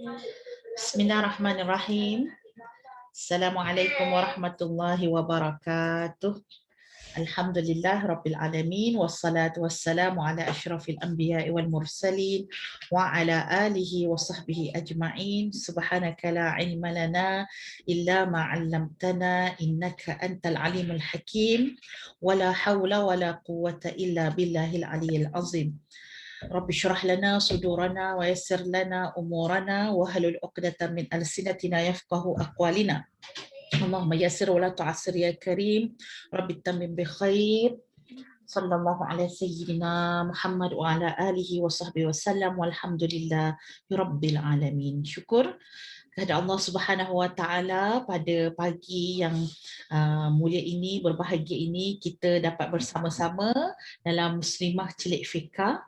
Bismillahirrahmanirrahim. Assalamualaikum warahmatullahi wabarakatuh. Alhamdulillah rabbil alamin wassalatu wassalamu ala asyrafil anbiya'i wal mursalin wa ala alihi wa sahbihi ajma'in. Subhanaka la ilma lana illa ma 'allamtana innaka antal alimul hakim wa la haula wa la quwwata illa billahil aliyyil azim. Rabbi syrah lana sudurana wa yassir lana umurana wa halul 'uqdatam min alsinatina yafqahu aqwalina. Allahumma yassir wa la tu'assir ya karim. Rabbi tammim bi khair. Sallallahu alaihi sayyidina Muhammad wa ala alihi wa sahbihi wasallam walhamdulillah rabbil alamin. Syukur kepada Allah Subhanahu wa taala pada pagi yang mulia ini, berbahagia ini, kita dapat bersama-sama dalam Muslimah Celik Fikah.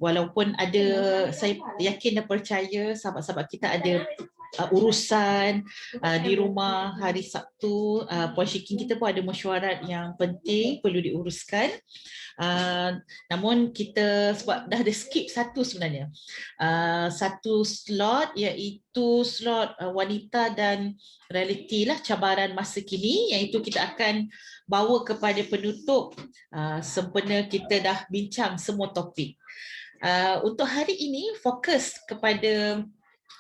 Walaupun ada, saya yakin dan percaya sahabat-sahabat kita ada urusan di rumah hari Sabtu, Puan Syikin kita pun ada mesyuarat yang penting perlu diuruskan. Namun kita sebab dah ada skip satu sebenarnya, satu slot, iaitu slot wanita dan realiti lah cabaran masa kini, iaitu kita akan bawa kepada penutup sempena kita dah bincang semua topik. Untuk hari ini fokus kepada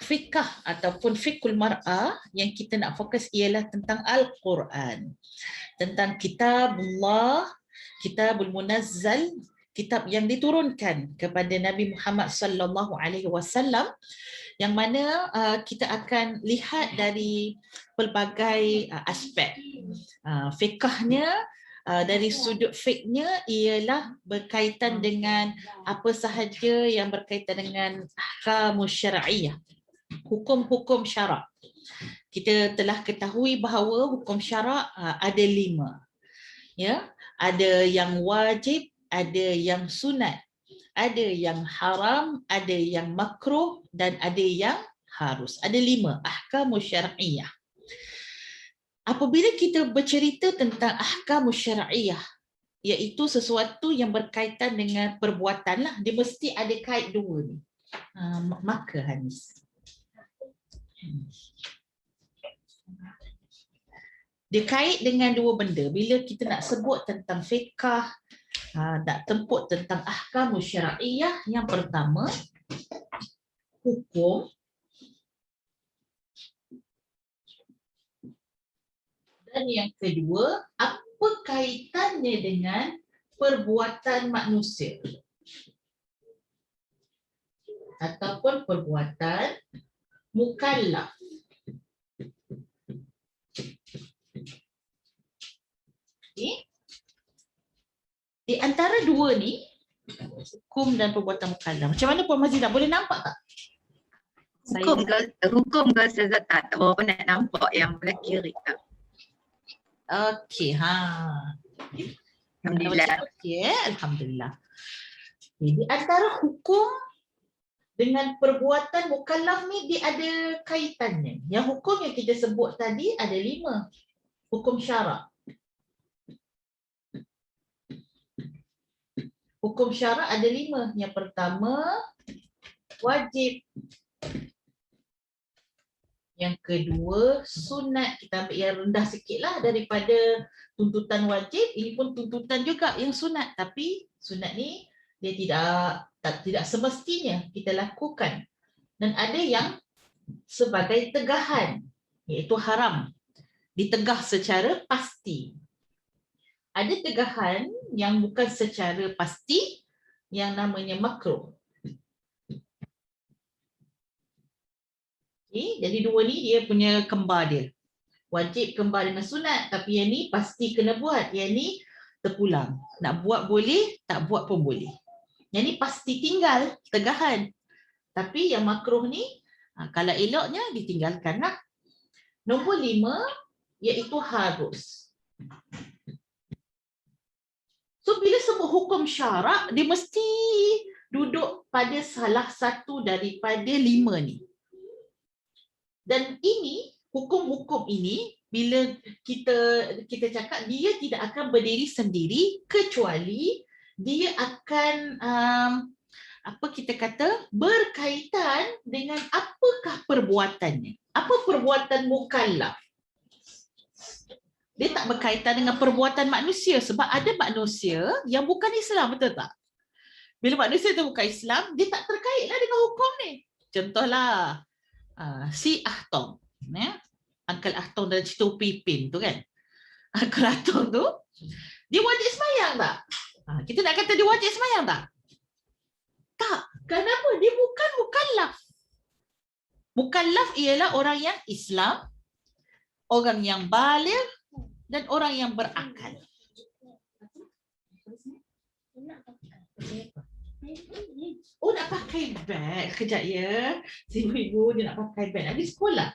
fikah ataupun fikul mar'ah. Yang kita nak fokus ialah tentang Al-Quran, tentang kitabullah, kitabul munazzal, kitab yang diturunkan kepada Nabi Muhammad sallallahu alaihi wasallam, yang mana kita akan lihat dari pelbagai aspek. Fikahnya dari sudut fiknya ialah berkaitan dengan apa sahaja yang berkaitan dengan ahkamus syar'iyah, hukum-hukum syarak. Kita telah ketahui bahawa hukum syarak ada 5. Ya, ada yang wajib, ada yang sunat, ada yang haram, ada yang makruh dan ada yang harus. Ada 5 ahkamus syar'iyah. Apabila kita bercerita tentang ahkamus syar'iyah, iaitu sesuatu yang berkaitan dengan perbuatan lah, dia mesti ada kait 2 ni. Maka Hanis. Dia kait dengan 2 benda. Bila kita nak sebut tentang fiqh, nak temput tentang ahkamus syar'iyah, yang pertama hukum, dan yang kedua apa kaitannya dengan perbuatan manusia ataupun perbuatan mukallaf. Okay. Di antara 2 ni, hukum dan perbuatan mukallaf, macam mana Puan Mazidah, boleh nampak tak? Hukum ke Ustazah tak berapa nak nampak yang belah kiri tak? Okey, Alhamdulillah. Okey, alhamdulillah. Okay, di antara hukum dengan perbuatan mukallaf ni dia ada kaitannya. Yang hukum yang kita sebut tadi ada 5. Hukum syarak. Hukum syarak ada 5. Yang pertama wajib. Yang kedua sunat. Kita ambil yang rendah sikit lah daripada tuntutan wajib. Ini pun tuntutan juga yang sunat. Tapi sunat ni dia tidak semestinya kita lakukan. Dan ada yang sebagai tegahan, iaitu haram. Ditegah secara pasti. Ada tegahan yang bukan secara pasti, yang namanya makruh. Okay, jadi 2 ni dia punya kembar dia. Wajib kembar dengan sunat, tapi yang ni pasti kena buat. Yang ni terpulang. Nak buat boleh, tak buat pun boleh. Yang ni pasti tinggal, tegahan. Tapi yang makruh ni, kalau eloknya ditinggalkan lah. Nombor 5, iaitu harus. So bila sebut hukum syarak, dia mesti duduk pada salah satu daripada 5 ni. Dan ini, hukum-hukum ini, bila kita cakap, dia tidak akan berdiri sendiri kecuali dia akan apa kita kata, berkaitan dengan apakah perbuatannya. Apa perbuatan mukallaf? Dia tak berkaitan dengan perbuatan manusia sebab ada manusia yang bukan Islam, betul tak? Bila manusia tu bukan Islam, dia tak terkaitlah dengan hukum ni. Contohlah, si Ahtong, ya? Uncle Ahtong dalam cerita Pipin tu kan. Uncle Ahtong tu, dia wajib sembahyang tak? Kita nak kata dia wajib sembahyang tak? Tak. Kenapa? Dia bukan mukallaf. Mukallaf ialah orang yang Islam, orang yang baligh dan orang yang berakal. Oh, nak pakai beg. Kejap ya. Ibu dia nak pakai beg. Adik sekolah.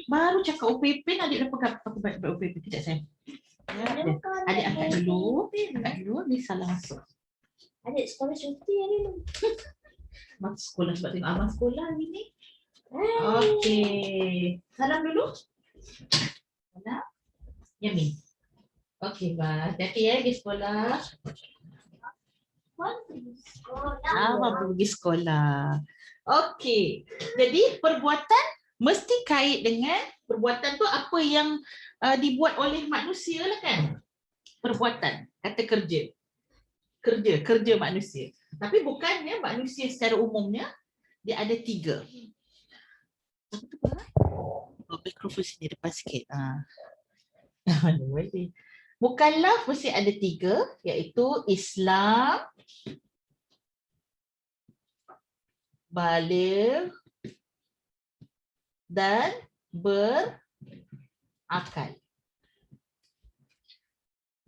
Baru cakap UPP, adik dah pakai beg UPP. Kejap saya. Ya, adik angkat dulu. Ni salah masuk. Adik sekolah cuti hari ni. Masuk sekolah sebab tengok abang sekolah hari ni. Okey. Salam dulu. Salam. Yamin. Okey, bye. Hati-hati ya pergi sekolah. Pergi sekolah. Okey. Jadi perbuatan mesti kait dengan perbuatan tu apa yang dibuat oleh manusia lah kan. Perbuatan. Kata kerja. Kerja manusia. Tapi bukannya manusia secara umumnya dia ada 3. Mikrofon sini depan sikit. Mukallaf mesti ada 3, iaitu Islam, baligh dan berakal.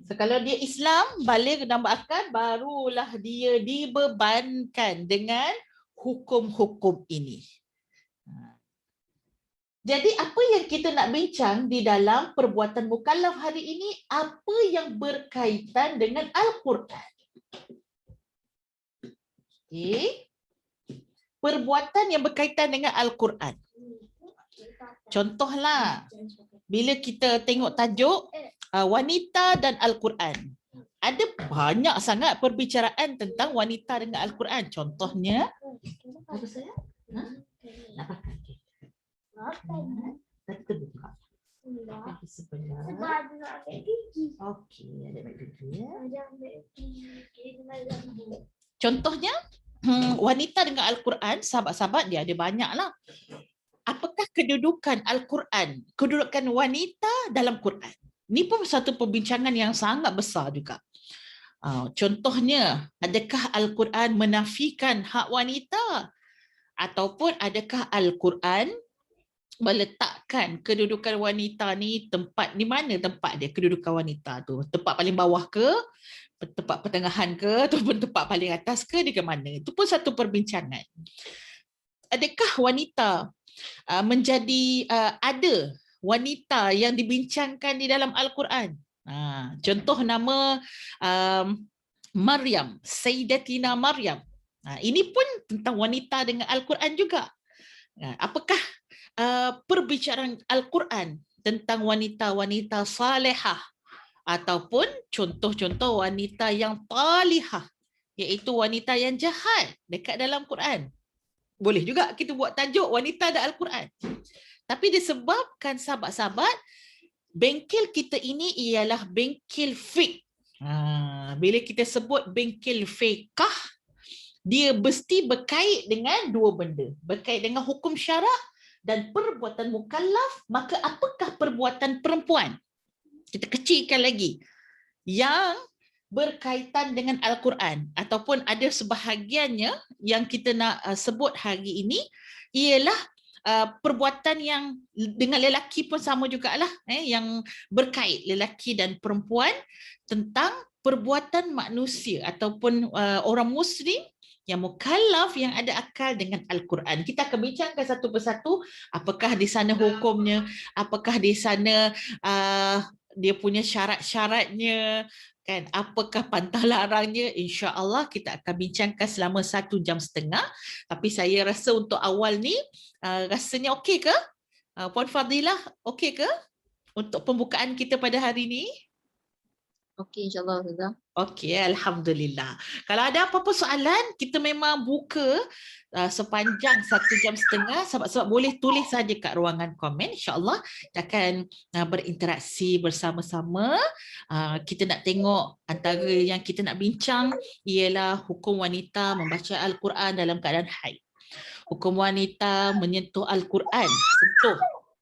So, kalau dia Islam, baligh dan berakal, barulah dia dibebankan dengan hukum-hukum ini. Jadi apa yang kita nak bincang di dalam perbuatan mukallaf hari ini, apa yang berkaitan dengan Al-Quran. Okay. Perbuatan yang berkaitan dengan Al-Quran. Contohlah, bila kita tengok tajuk wanita dan Al-Quran. Ada banyak sangat perbicaraan tentang wanita dengan Al-Quran. Contohnya, apa saya? Nak pakai. Kita buka. Di sebelah. Okey, ada baik gigi ya. Contohnya, wanita dengan Al-Quran, sahabat-sahabat dia ada banyaklah. Apakah kedudukan Al-Quran, kedudukan wanita dalam Quran? Ini pun satu perbincangan yang sangat besar juga. Contohnya, adakah Al-Quran menafikan hak wanita? Ataupun adakah Al-Quran meletakkan kedudukan wanita ni di mana tempat dia kedudukan wanita tu? Tempat paling bawah ke? Tempat pertengahan ke? Ataupun tempat paling atas ke? Dia ke mana? Itu pun satu perbincangan. Adakah wanita menjadi ada wanita yang dibincangkan di dalam Al-Quran? Contoh nama Maryam, Sayyidatina Maryam. Ini pun tentang wanita dengan Al-Quran juga. Apakah perbicaraan Al-Quran tentang wanita-wanita salihah ataupun contoh-contoh wanita yang talihah, iaitu wanita yang jahat dekat dalam Quran? Boleh juga kita buat tajuk wanita dan Al-Quran. Tapi disebabkan sahabat-sahabat, bengkel kita ini ialah bengkel fiqh. Bila kita sebut bengkel fiqh, dia mesti berkait dengan 2 benda. Berkait dengan hukum syarak dan perbuatan mukallaf. Maka apakah perbuatan perempuan? Kita kecilkan lagi. Yang berkaitan dengan Al-Quran. Ataupun ada sebahagiannya yang kita nak sebut hari ini ialah perbuatan yang dengan lelaki pun sama jugalah, yang berkait lelaki dan perempuan tentang perbuatan manusia ataupun orang Muslim yang mukallaf yang ada akal dengan Al-Quran. Kita akan bincangkan satu persatu apakah di sana hukumnya, apakah di sana dia punya syarat-syaratnya, kan? Apakah pantang larangnya. InsyaAllah kita akan bincangkan selama 1 jam setengah. Tapi saya rasa untuk awal ni rasanya okey ke? Puan Fadilah, okey ke untuk pembukaan kita pada hari ni? Okey, insyaAllah Ustazah. Okey, Alhamdulillah. Kalau ada apa-apa soalan, kita memang buka sepanjang 1.5 jam. Sebab boleh tulis saja kat ruangan komen. InsyaAllah kita akan berinteraksi bersama-sama. Kita nak tengok antara yang kita nak bincang ialah hukum wanita membaca Al-Quran dalam keadaan haid. Hukum wanita menyentuh Al-Quran, sentuh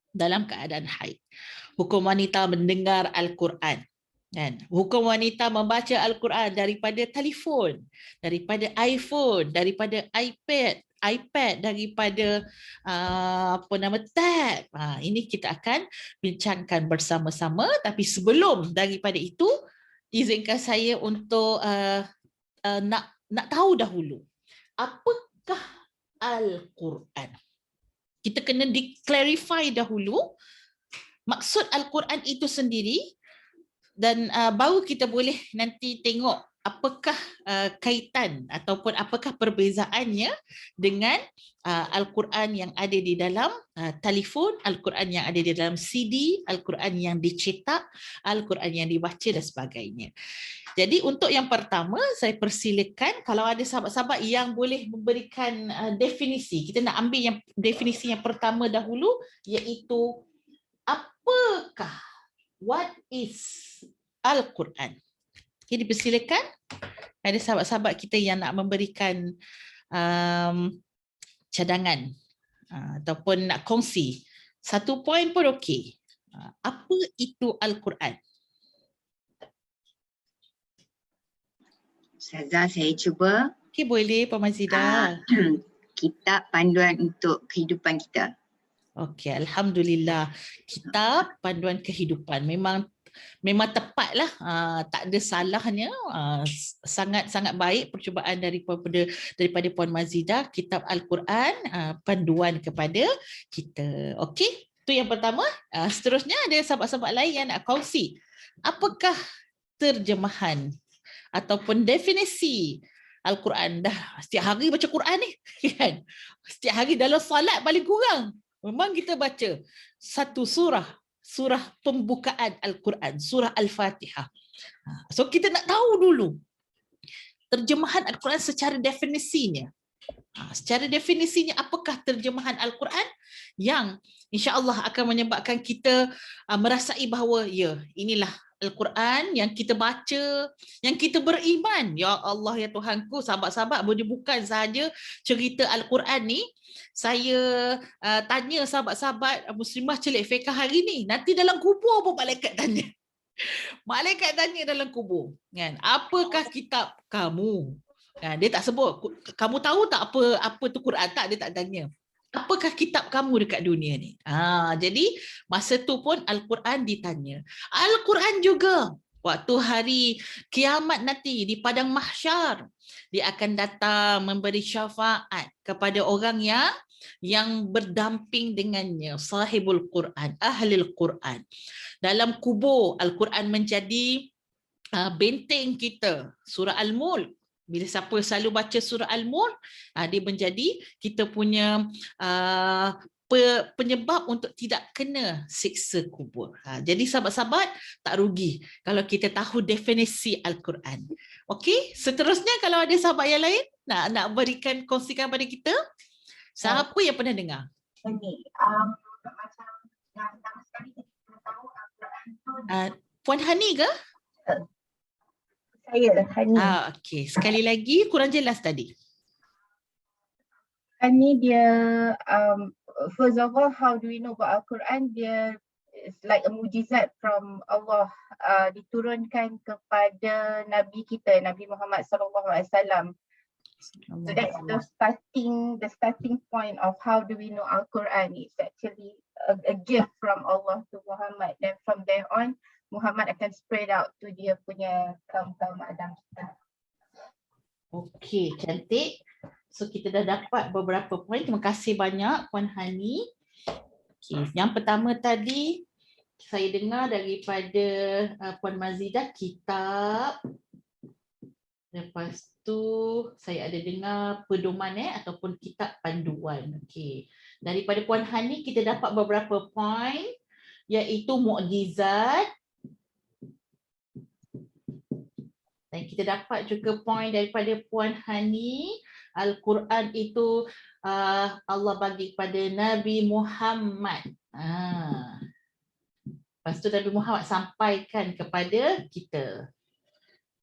dalam keadaan haid. Hukum wanita mendengar Al-Quran. Kan? Hukum wanita membaca Al-Quran daripada telefon, daripada iPhone, daripada iPad, daripada tab. Ini kita akan bincangkan bersama-sama. Tapi sebelum daripada itu, izinkan saya untuk nak tahu dahulu apakah Al-Quran. Kita kena clarify dahulu maksud Al-Quran itu sendiri. Dan baru kita boleh nanti tengok apakah kaitan ataupun apakah perbezaannya dengan Al-Quran yang ada di dalam telefon, Al-Quran yang ada di dalam CD, Al-Quran yang dicetak, Al-Quran yang dibaca dan sebagainya. Jadi untuk yang pertama, saya persilakan kalau ada sahabat-sahabat yang boleh memberikan definisi. Kita nak ambil yang definisi yang pertama dahulu, iaitu apakah, what is Al-Quran? Okay, dipersilakan. Ada sahabat-sahabat kita yang nak memberikan cadangan ataupun nak kongsi. 1 poin pun okey. Apa itu Al-Quran? Ustazah, saya cuba. Okey, boleh Puan Mazidah. Kitab panduan untuk kehidupan kita. Okey, Alhamdulillah. Kitab panduan kehidupan. Memang tepatlah, tak ada salahnya. Sangat-sangat baik percubaan daripada Puan Mazidah. Kitab Al-Quran panduan kepada kita. Okey, itu yang pertama. Seterusnya ada sahabat-sahabat lain yang nak kongsi. Apakah terjemahan ataupun definisi Al-Quran? Dah setiap hari baca Quran ni kan? Setiap hari dalam solat paling kurang memang kita baca satu surah pembukaan Al-Quran, surah Al-Fatihah. So kita nak tahu dulu terjemahan Al-Quran secara definisinya. Secara definisinya apakah terjemahan Al-Quran yang insya-Allah akan menyebabkan kita merasai bahawa ya, inilah Al-Quran yang kita baca, yang kita beriman. Ya Allah, ya Tuhanku, sahabat-sahabat, bukan sahaja cerita Al-Quran ni. Saya tanya sahabat-sahabat muslimah celik fiqh hari ni, nanti dalam kubur pun malaikat tanya. Malaikat tanya dalam kubur, kan? Apakah kitab kamu? Dia tak sebut, kamu tahu tak apa tu Quran? Tak, dia tak tanya. Apakah kitab kamu dekat dunia ni? Jadi masa tu pun Al-Quran ditanya. Al-Quran juga waktu hari kiamat nanti di padang mahsyar, dia akan datang memberi syafaat kepada orang yang berdamping dengannya, sahibul Quran, ahlul Quran. Dalam kubur, Al-Quran menjadi benteng kita. Surah Al-Mulk, bila siapa selalu baca surah Al-Mulk, dia menjadi kita punya penyebab untuk tidak kena siksa kubur. Jadi sahabat-sahabat, tak rugi kalau kita tahu definisi Al-Quran. Okey, seterusnya kalau ada sahabat yang lain nak berikan kongsikan pada kita, siapa yang pernah dengar? Ini macam yang pertama sekali kita tahu Al-Quran tu Puan Hani ke? saya Hani. Okey, sekali lagi kurang jelas tadi. Hani dia first of all, how do we know about Al-Quran? Dia is like a mujizat from Allah, diturunkan kepada Nabi kita, Nabi Muhammad SAW. So that's the starting point of how do we know Al-Quran. It's actually a gift from Allah to Muhammad. Then from there on, Muhammad akan spread out to dia punya kaum-kaum Adam kita. Okey, cantik. So kita dah dapat beberapa poin. Terima kasih banyak Puan Hani. Okay. Yang pertama tadi saya dengar daripada Puan Mazidah, kitab. Lepas tu saya ada dengar pedoman ataupun kitab panduan. Okey. Daripada Puan Hani kita dapat beberapa poin, iaitu mukjizat, Dan kita dapat juga poin daripada Puan Hani, Al-Quran itu Allah bagi kepada Nabi Muhammad. Lepas tu Nabi Muhammad sampaikan kepada kita.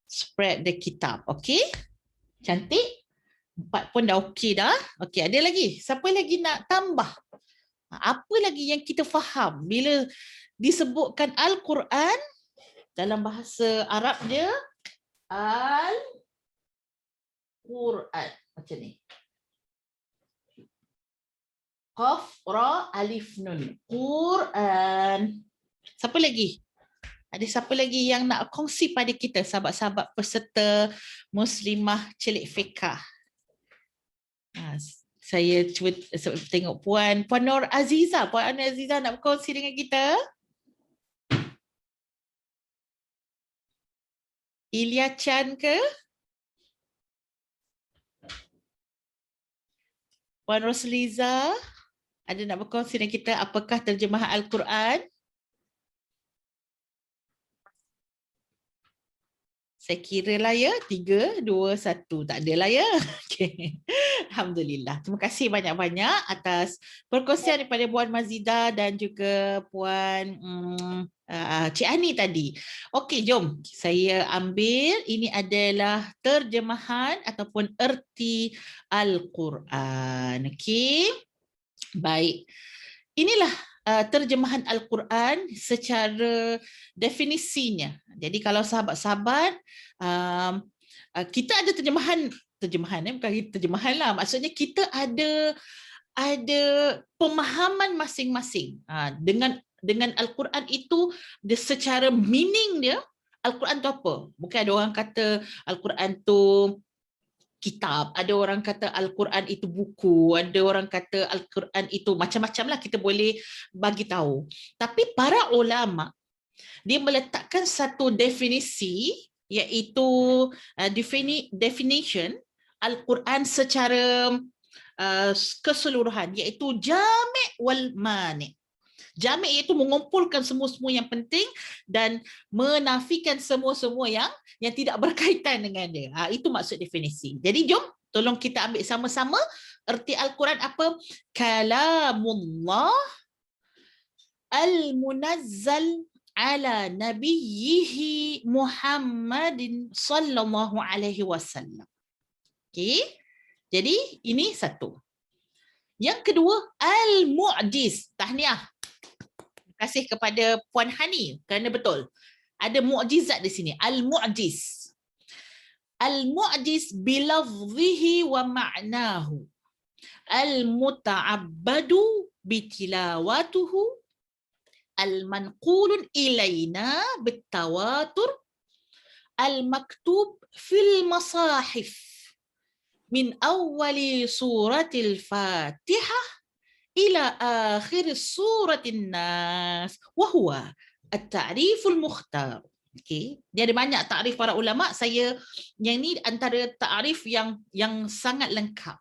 Spread the kitab. Okey? Cantik? 4 pun dah okey dah. Okey, ada lagi? Siapa lagi nak tambah? Apa lagi yang kita faham bila disebutkan Al-Quran dalam bahasa Arab dia Al-Quran. Macam ni. Qaf, Ra, Alif, Nun. Quran. Siapa lagi? Ada siapa lagi yang nak kongsi pada kita, sahabat-sahabat peserta Muslimah Celik Fiqah? Saya cuba tengok Puan Nur Aziza. Puan Nur Aziza nak berkongsi dengan kita? Ilya Chan ke? Puan Rosliza ada nak berkongsi dengan kita apakah terjemahan Al-Quran? Saya kira lah ya, 3, 2, 1. Tak adalah ya. Okay. Alhamdulillah. Terima kasih banyak-banyak atas perkongsian daripada Puan Mazida dan juga Puan Cik Ani tadi. Okey, jom saya ambil. Ini adalah terjemahan ataupun erti Al-Quran. Okey. Baik. Inilah terjemahan Al-Quran secara definisinya. Jadi kalau sahabat-sahabat, kita ada terjemahan bukan terjemahan lah. Maksudnya kita ada pemahaman masing-masing dengan Al-Quran itu secara meaning dia. Al-Quran tu apa? Bukan ada orang kata Al-Quran tu kitab, ada orang kata Al-Quran itu buku, ada orang kata Al-Quran itu macam-macam lah kita boleh bagi tahu. Tapi para ulama dia meletakkan satu definisi, iaitu definition Al-Quran secara keseluruhan, iaitu jami' wal mani'. Jami' iaitu mengumpulkan semua-semua yang penting dan menafikan semua-semua yang tidak berkaitan dengan dia. Itu maksud definisi. Jadi jom tolong kita ambil sama-sama erti Al-Quran apa? Kalamullah al-munazzal ala nabiyyihi Muhammadin sallallahu alaihi wasallam. Okey. Jadi ini satu. Yang kedua, al-mu'jiz. Tahniah. Terima kasih kepada Puan Hani kerana betul. Ada mukjizat di sini. Al-mu'jiz. Al-mu'jiz bilafzihi wa ma'nahu. Al-muta'abbadu bitilawatuhu. Al-manqulun ilayna bitawatur. Al-maktub fil masahif. Min awwali suratil Fatihah ila akhir suratin Nas wa huwa at-ta'riful mukhtar. Okey, dia ada banyak takrif para ulama. Saya yang ni antara takrif yang sangat lengkap.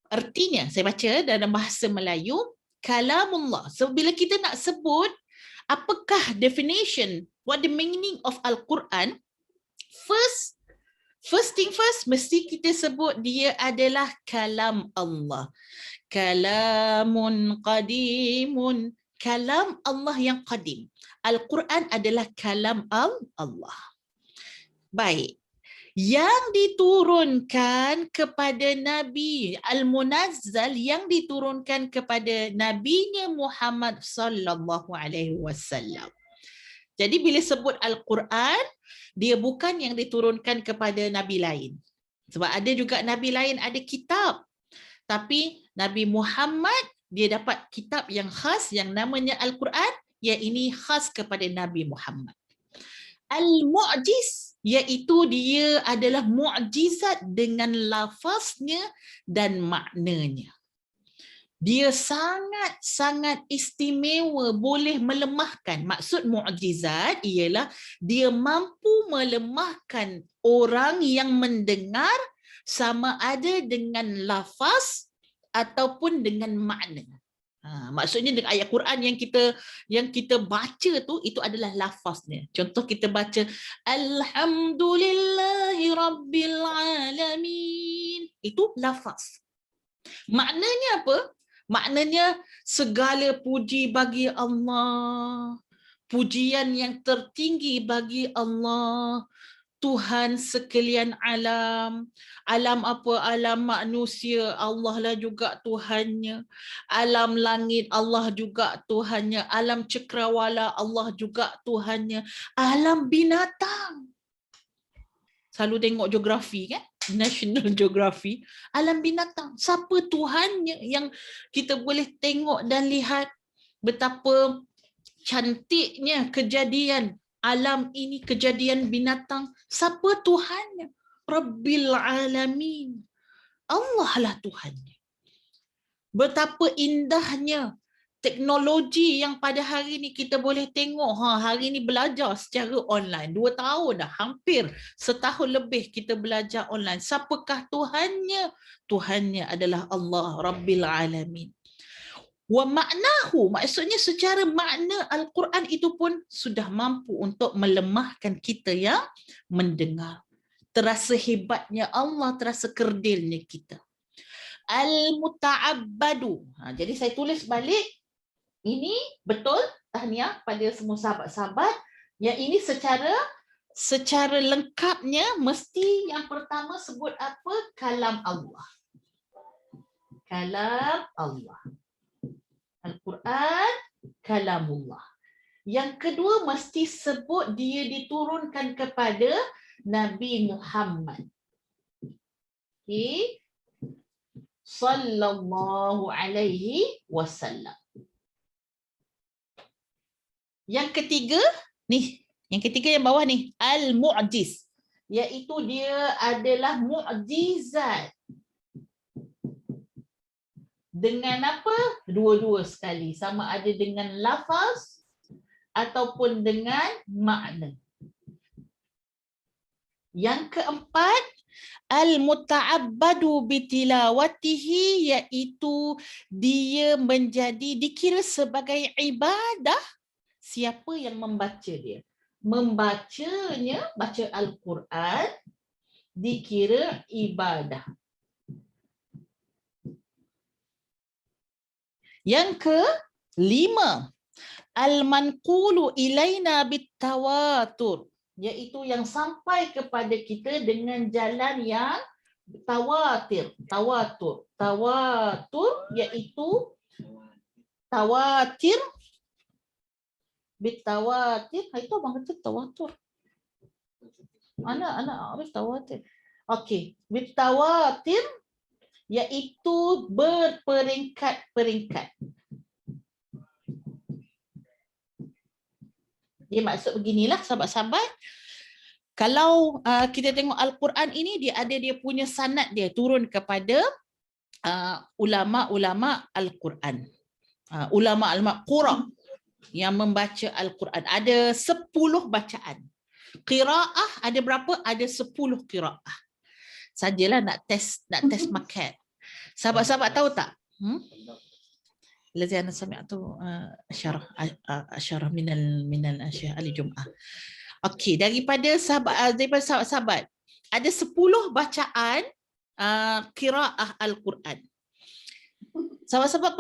Artinya saya baca dalam bahasa Melayu, kalamullah. So bila kita nak sebut apakah definition, what the meaning of Al-Quran, first thing first, mesti kita sebut dia adalah kalam Allah. Kalamun qadimun, kalam Allah yang qadim. Al-Quran adalah kalam Allah. Baik. Yang diturunkan kepada Nabi, al-munazzal yang diturunkan kepada Nabinya Muhammad sallallahu alaihi wasallam. Jadi bila sebut Al-Quran, dia bukan yang diturunkan kepada nabi lain. Sebab ada juga nabi lain ada kitab. Tapi Nabi Muhammad dia dapat kitab yang khas yang namanya Al-Quran, yang ini khas kepada Nabi Muhammad. Al-mu'jiz iaitu dia adalah mu'jizat dengan lafaznya dan maknanya. Dia sangat-sangat istimewa, boleh melemahkan. Maksud mu'jizat ialah dia mampu melemahkan orang yang mendengar sama ada dengan lafaz ataupun dengan makna. Maksudnya dengan ayat Quran yang kita baca tu itu adalah lafaznya. Contoh kita baca Alhamdulillahi Rabbil Alamin. Itu lafaz. Maknanya apa? Maknanya segala puji bagi Allah. Pujian yang tertinggi bagi Allah. Tuhan sekalian alam. Alam apa? Alam manusia, Allah lah juga Tuhannya. Alam langit, Allah juga Tuhannya. Alam cakrawala, Allah juga Tuhannya. Alam binatang. Selalu tengok geografi kan? National Geography. Alam binatang. Siapa Tuhannya yang kita boleh tengok dan lihat betapa cantiknya kejadian alam ini, kejadian binatang. Siapa Tuhannya? Rabbil Alamin. Allah lah Tuhannya. Betapa indahnya teknologi yang pada hari ini kita boleh tengok. Hari ini belajar secara online. 2 tahun dah, hampir setahun lebih kita belajar online. Siapakah Tuhannya? Tuhannya adalah Allah Rabbil Alamin. Wa maknahu, maksudnya secara makna Al-Quran itu pun sudah mampu untuk melemahkan kita yang mendengar. Terasa hebatnya Allah, terasa kerdilnya kita. Al-muta'abbadu. Jadi saya tulis balik. Ini betul tahniah pada semua sahabat-sahabat. Yang ini secara lengkapnya mesti yang pertama sebut apa? Kalam Allah. Kalam Allah. Al-Quran, kalamullah. Yang kedua mesti sebut dia diturunkan kepada Nabi Muhammad. Okay. Sallallahu alaihi wasallam. Yang ketiga, yang ketiga yang bawah ni, al-mu'jiz. Iaitu dia adalah mukjizat. Dengan apa? Dua-dua sekali. Sama ada dengan lafaz ataupun dengan makna. Yang keempat, al-muta'abbadu bitilawatihi, iaitu dia dikira sebagai ibadah siapa yang membaca dia. Membacanya, baca Al-Quran, dikira ibadah. Yang kelima, al-manqulu ilaina bitawatur, iaitu yang sampai kepada kita dengan jalan yang tawatir. Tawatur iaitu tawatir. Bitawatir, itu abang kata tawatur. Anak arif tawatir. Okey, bitawatir iaitu berperingkat-peringkat. Dia maksud beginilah sahabat-sahabat. Kalau kita tengok Al-Quran ini, dia ada dia punya sanad dia turun kepada ulama-ulama Al-Quran. Ulama qura yang membaca Al-Quran. Ada 10 bacaan. Qiraah ada berapa? Ada 10 qiraah. Sajalah nak test market. Sahabat-sahabat tahu tak? Lazi ana sami'tu asyarah minal asyah al-jum'ah. Okey, daripada sahabat-sahabat ada 10 bacaan qiraah Al-Quran. Sahabat-sahabat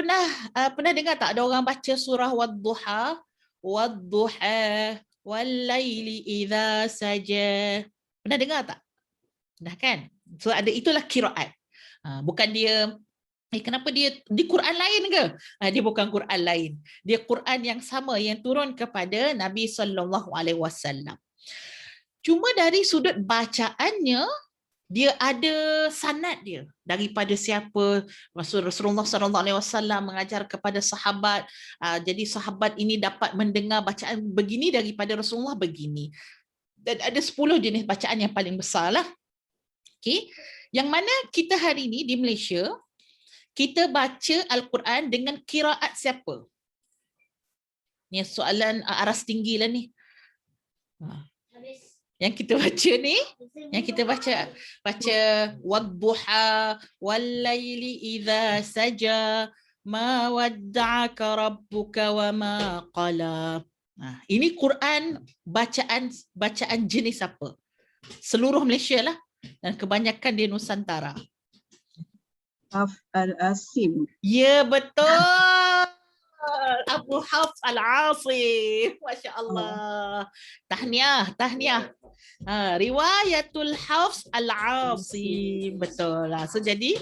pernah dengar tak ada orang baca surah Wadduha, Wallaili idza saja? Pernah dengar tak? Dah kan? So ada, itulah qiraat. Bukan dia kenapa dia di Quran lain ke? Dia bukan Quran lain. Dia Quran yang sama yang turun kepada Nabi sallallahu alaihi wasallam. Cuma dari sudut bacaannya dia ada sanad dia daripada siapa. Rasulullah sallallahu alaihi wasallam mengajar kepada sahabat. Jadi sahabat ini dapat mendengar bacaan begini daripada Rasulullah begini. Dan ada 10 jenis bacaan yang paling besarlah. Okey. Yang mana kita hari ini di Malaysia kita baca Al-Quran dengan qiraat siapa? Ni soalan aras tinggi lah ni. Yang kita baca ni, yang kita baca Wadduha, Wallaili idza saja, Ma wadda'aka rabbuka wa ma qala. Ini Quran bacaan jenis apa? Seluruh Malaysia lah dan kebanyakan di Nusantara. Hafs Al-Asim. Ya, betul. Abu Hafs Al-Asim. Masya Allah. Tahniah. Riwayatul Hafs Al-Asim. Betul lah. So jadi,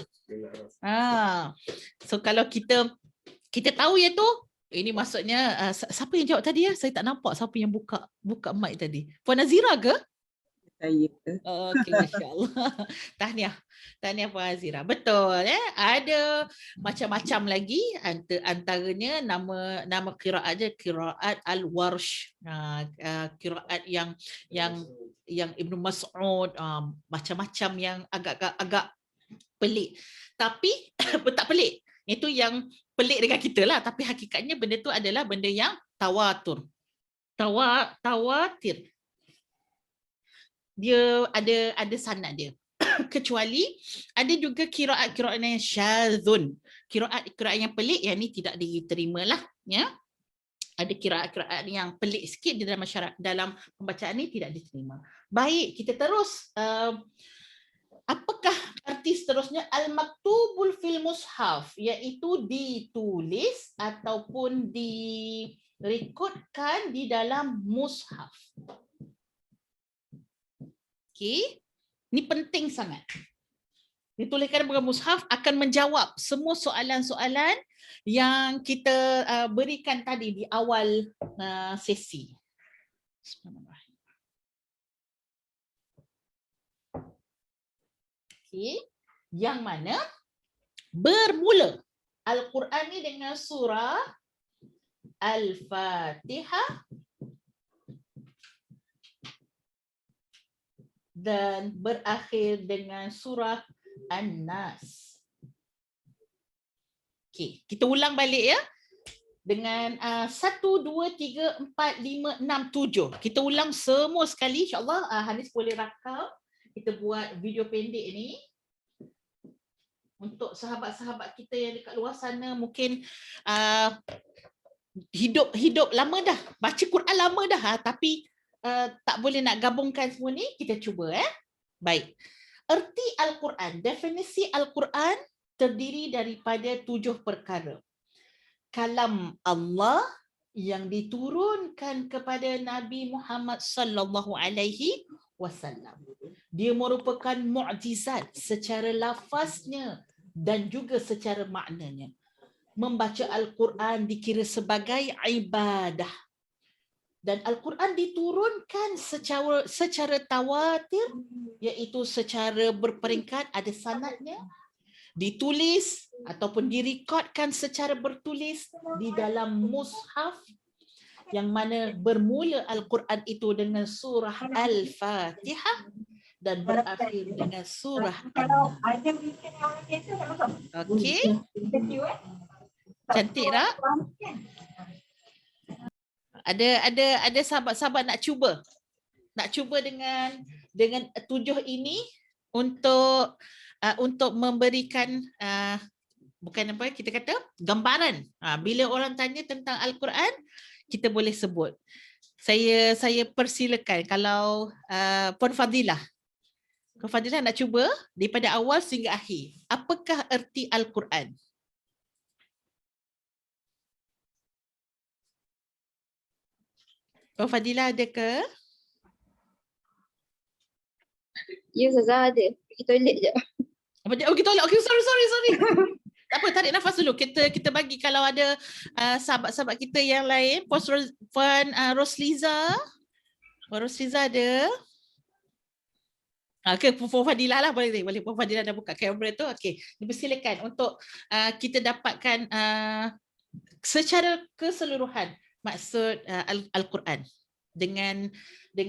so kalau kita tahu ya tu, ini maksudnya siapa yang jawab tadi ya? Saya tak nampak siapa yang buka mic tadi. Puan Nazira ke? Saya. Okey, Masya Allah. Tahniah Puan Azira. Betul ada macam-macam lagi, antaranya nama qiraat dia qiraat al-warsh. Qiraat yang Ibnu Mas'ud, macam-macam yang agak pelik. Tapi tak pelik. Itu yang pelik dengan kita lah, tapi hakikatnya benda tu adalah benda yang tawatur. Tawatir. Dia ada sanad dia. Kecuali ada juga qiraat yang syadzun. Qiraat yang pelik yang ni tidak diterima lah, ya. Ada qiraat yang pelik sikit di dalam masyarakat, dalam pembacaan ni tidak diterima. Baik, kita terus. Apakah arti seterusnya al-maktubul fil mushaf, iaitu ditulis ataupun direkodkan di dalam mushaf. Okey, ini penting sangat. Dituliskan dalam mushaf akan menjawab semua soalan-soalan yang kita berikan tadi di awal sesi. Bismillahirrahmanirrahim. Okey, yang mana bermula Al-Quran ni dengan surah Al-Fatihah dan berakhir dengan surah An-Nas. Okey, kita ulang balik ya. Dengan 1, 2, 3, 4, 5, 6, 7. Kita ulang semua sekali, insya-Allah. Hanis boleh rakam. Kita buat video pendek ni untuk sahabat-sahabat kita yang dekat luar sana, mungkin hidup lama dah, baca Quran lama dah, tapi tak boleh nak gabungkan semua ni. Kita cuba Baik. Erti Al-Quran, definisi Al-Quran terdiri daripada 7 perkara. Kalam Allah yang diturunkan kepada Nabi Muhammad sallallahu alaihi wasallam. Dia merupakan mukjizat secara lafaznya dan juga secara maknanya. Membaca Al-Quran dikira sebagai ibadah. Dan Al-Quran diturunkan secara tawatir, iaitu secara berperingkat, ada sanadnya. Ditulis ataupun direkodkan secara bertulis di dalam mushaf, yang mana bermula Al-Quran itu dengan surah Al-Fatihah dan berakhir dengan surah An-Nas. Okey. Cantik tak? Ada sahabat-sahabat nak cuba dengan 7 ini untuk memberikan bukan apa kita kata gambaran. Bila orang tanya tentang Al-Quran, kita boleh sebut. Saya persilakan kalau Puan Fadilah. Puan Fadilah nak cuba daripada awal sehingga akhir. Apakah erti Al-Quran? Puan Fadilah ada ke? Ya, Ustazah ada. Pergi toilet je. Oh, kita tolak. Okay, sorry. Tak apa, tarik nafas dulu. Kita bagi kalau ada sahabat-sahabat kita yang lain. Puan Rosliza. Puan Rosliza ada. Okay, Puan Fadilah lah boleh. Puan Fadilah dah buka kamera tu. Okay, dipersilakan untuk kita dapatkan secara keseluruhan maksud Al-Quran dengan 7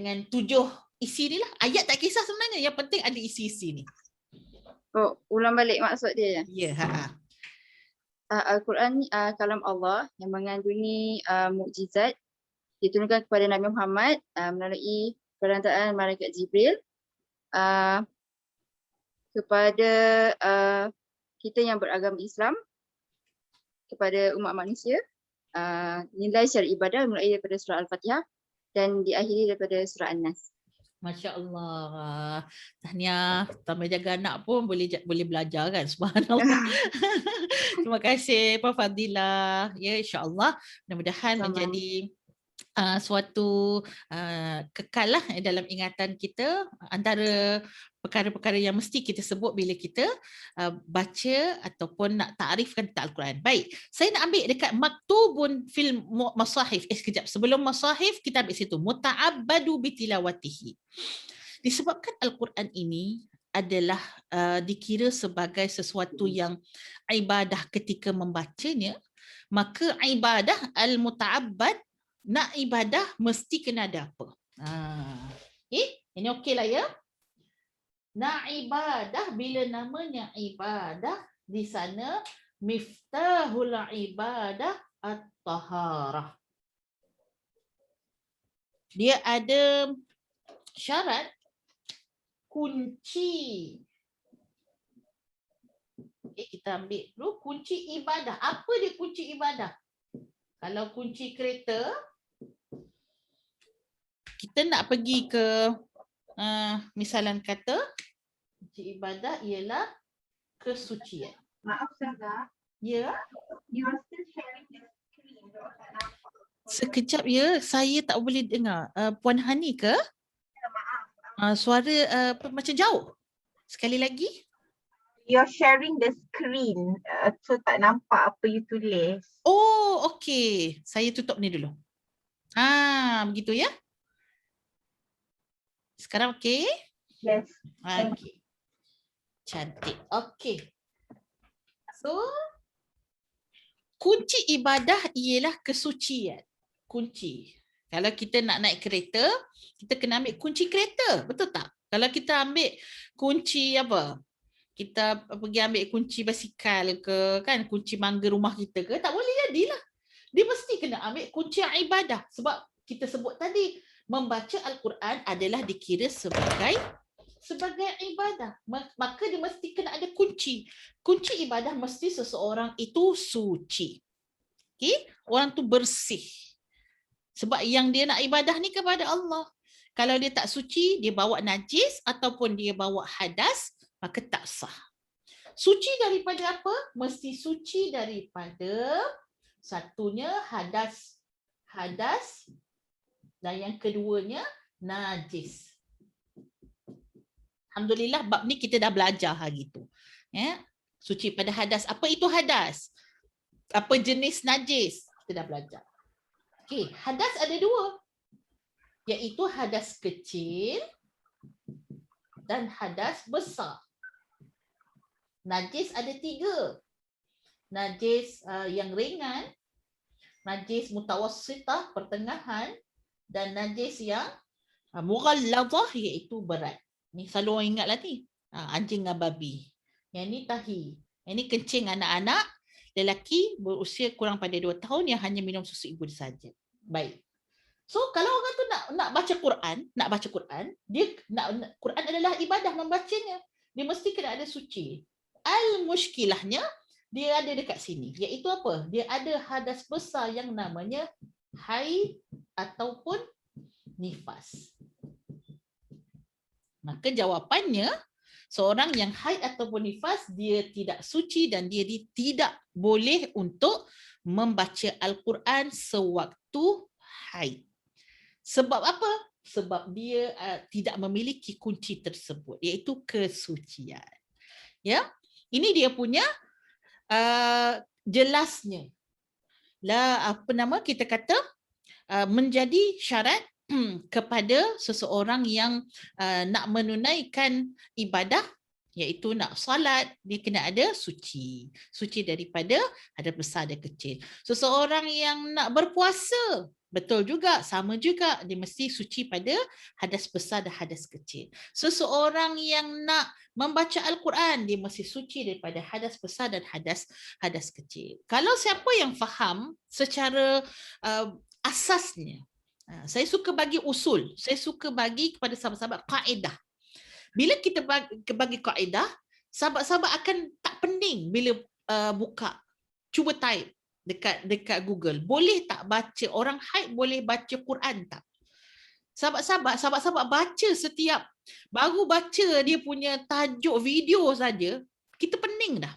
isi ni lah. Ayat tak kisah sebenarnya, yang penting ada isi-isi ni. Oh, ulang balik maksud dia. Ya, Al-Quran kalam Allah yang mengandungi mukjizat diturunkan kepada Nabi Muhammad melalui perantaraan malaikat Jibril kepada kita yang beragama Islam, kepada umat manusia. Nilai secara ibadah mulai daripada surah Al-Fatihah dan diakhiri daripada surah An-Nas. Masya Allah. Tahniah, tambah jaga anak pun boleh belajar kan. Subhanallah. Terima kasih Puan Fadilah. Ya, insya-Allah mudah-mudahan Sama. menjadi suatu kekal lah dalam ingatan kita. Antara perkara-perkara yang mesti kita sebut bila kita baca ataupun nak takrifkan tentang Al-Quran. Baik, saya nak ambil dekat maktubun fil masahif. Sekejap, sebelum masahif kita ambil situ. Muta'abbadu bitilawatihi. Disebabkan Al-Quran ini adalah dikira sebagai sesuatu yang ibadah ketika membacanya, maka ibadah al-muta'abbad, nak ibadah mesti kena ada apa? Ini okey lah ya. Nak ibadah, bila namanya ibadah, di sana miftahul ibadah at-taharah. Dia ada syarat, kunci. Kita ambil dulu kunci ibadah. Apa dia kunci ibadah? Kalau kunci kereta, kita nak pergi ke misalan kata, kunci ibadah ialah kesucian. Maaf Ustazah, Ya. you are still sharing the screen. Sekejap ya, saya tak boleh dengar. Puan Hani ke? Suara macam jauh. Sekali lagi. You're sharing the screen, so tak nampak apa you tulis. Oh, okey. Saya tutup ni dulu. Begitu ya. Sekarang okey? Yes. Okey. Cantik. Okey. So, kunci ibadah ialah kesucian. Kunci. Kalau kita nak naik kereta, kita kena ambil kunci kereta. Betul tak? Kalau kita ambil kunci apa? Kita pergi ambil kunci basikal ke, kan, kunci mangga rumah kita ke, tak boleh jadilah. Dia mesti kena ambil kunci ibadah. Sebab kita sebut tadi, membaca Al-Quran adalah dikira sebagai ibadah. Maka dia mesti kena ada kunci. Kunci ibadah mesti seseorang itu suci. Okay? Orang tu bersih. Sebab yang dia nak ibadah ni kepada Allah. Kalau dia tak suci, dia bawa najis ataupun dia bawa hadas, maka tak sah. Suci daripada apa? Mesti suci daripada satunya hadas. Dan yang keduanya najis. Alhamdulillah bab ni kita dah belajar hari tu. Ya? Suci pada hadas. Apa itu hadas? Apa jenis najis? Kita dah belajar. Okey, hadas ada dua. Iaitu hadas kecil dan hadas besar. Najis ada tiga. Najis yang ringan, najis mutawassitah, pertengahan, dan najis yang mughalladhah, iaitu berat. Ni selalu orang ingatlah ni. Anjing dengan babi. Yang ni tahi. Yang ni kencing anak-anak lelaki berusia kurang pada 2 tahun yang hanya minum susu ibu saja. Baik. So kalau orang tu nak baca Quran, dia Quran adalah ibadah membacanya. Dia mesti kena ada suci. Al-mushkilahnya dia ada dekat sini, iaitu apa? Dia ada hadas besar yang namanya haid ataupun nifas. Maka jawapannya, seorang yang haid ataupun nifas, dia tidak suci dan dia tidak boleh untuk membaca Al-Quran sewaktu haid. Sebab apa? Sebab dia tidak memiliki kunci tersebut, iaitu kesucian. Ya, ini dia punya jelasnya. Kita kata menjadi syarat kepada seseorang yang nak menunaikan ibadah, iaitu nak salat, dia kena ada suci. Suci daripada hadas besar dan kecil. Seseorang yang nak berpuasa, betul juga, sama juga, dia mesti suci pada hadas besar dan hadas kecil. Seseorang yang nak membaca Al-Quran, dia mesti suci daripada hadas besar dan hadas kecil. Kalau siapa yang faham secara asasnya, saya suka bagi usul, saya suka bagi kepada sahabat-sahabat kaedah. Bila kita bagi kaedah, sahabat-sahabat akan tak pening bila buka, cuba type. dekat Google. Boleh tak baca, orang haid boleh baca Quran tak? Sahabat-sahabat baca setiap, baru baca dia punya tajuk video saja, kita pening dah.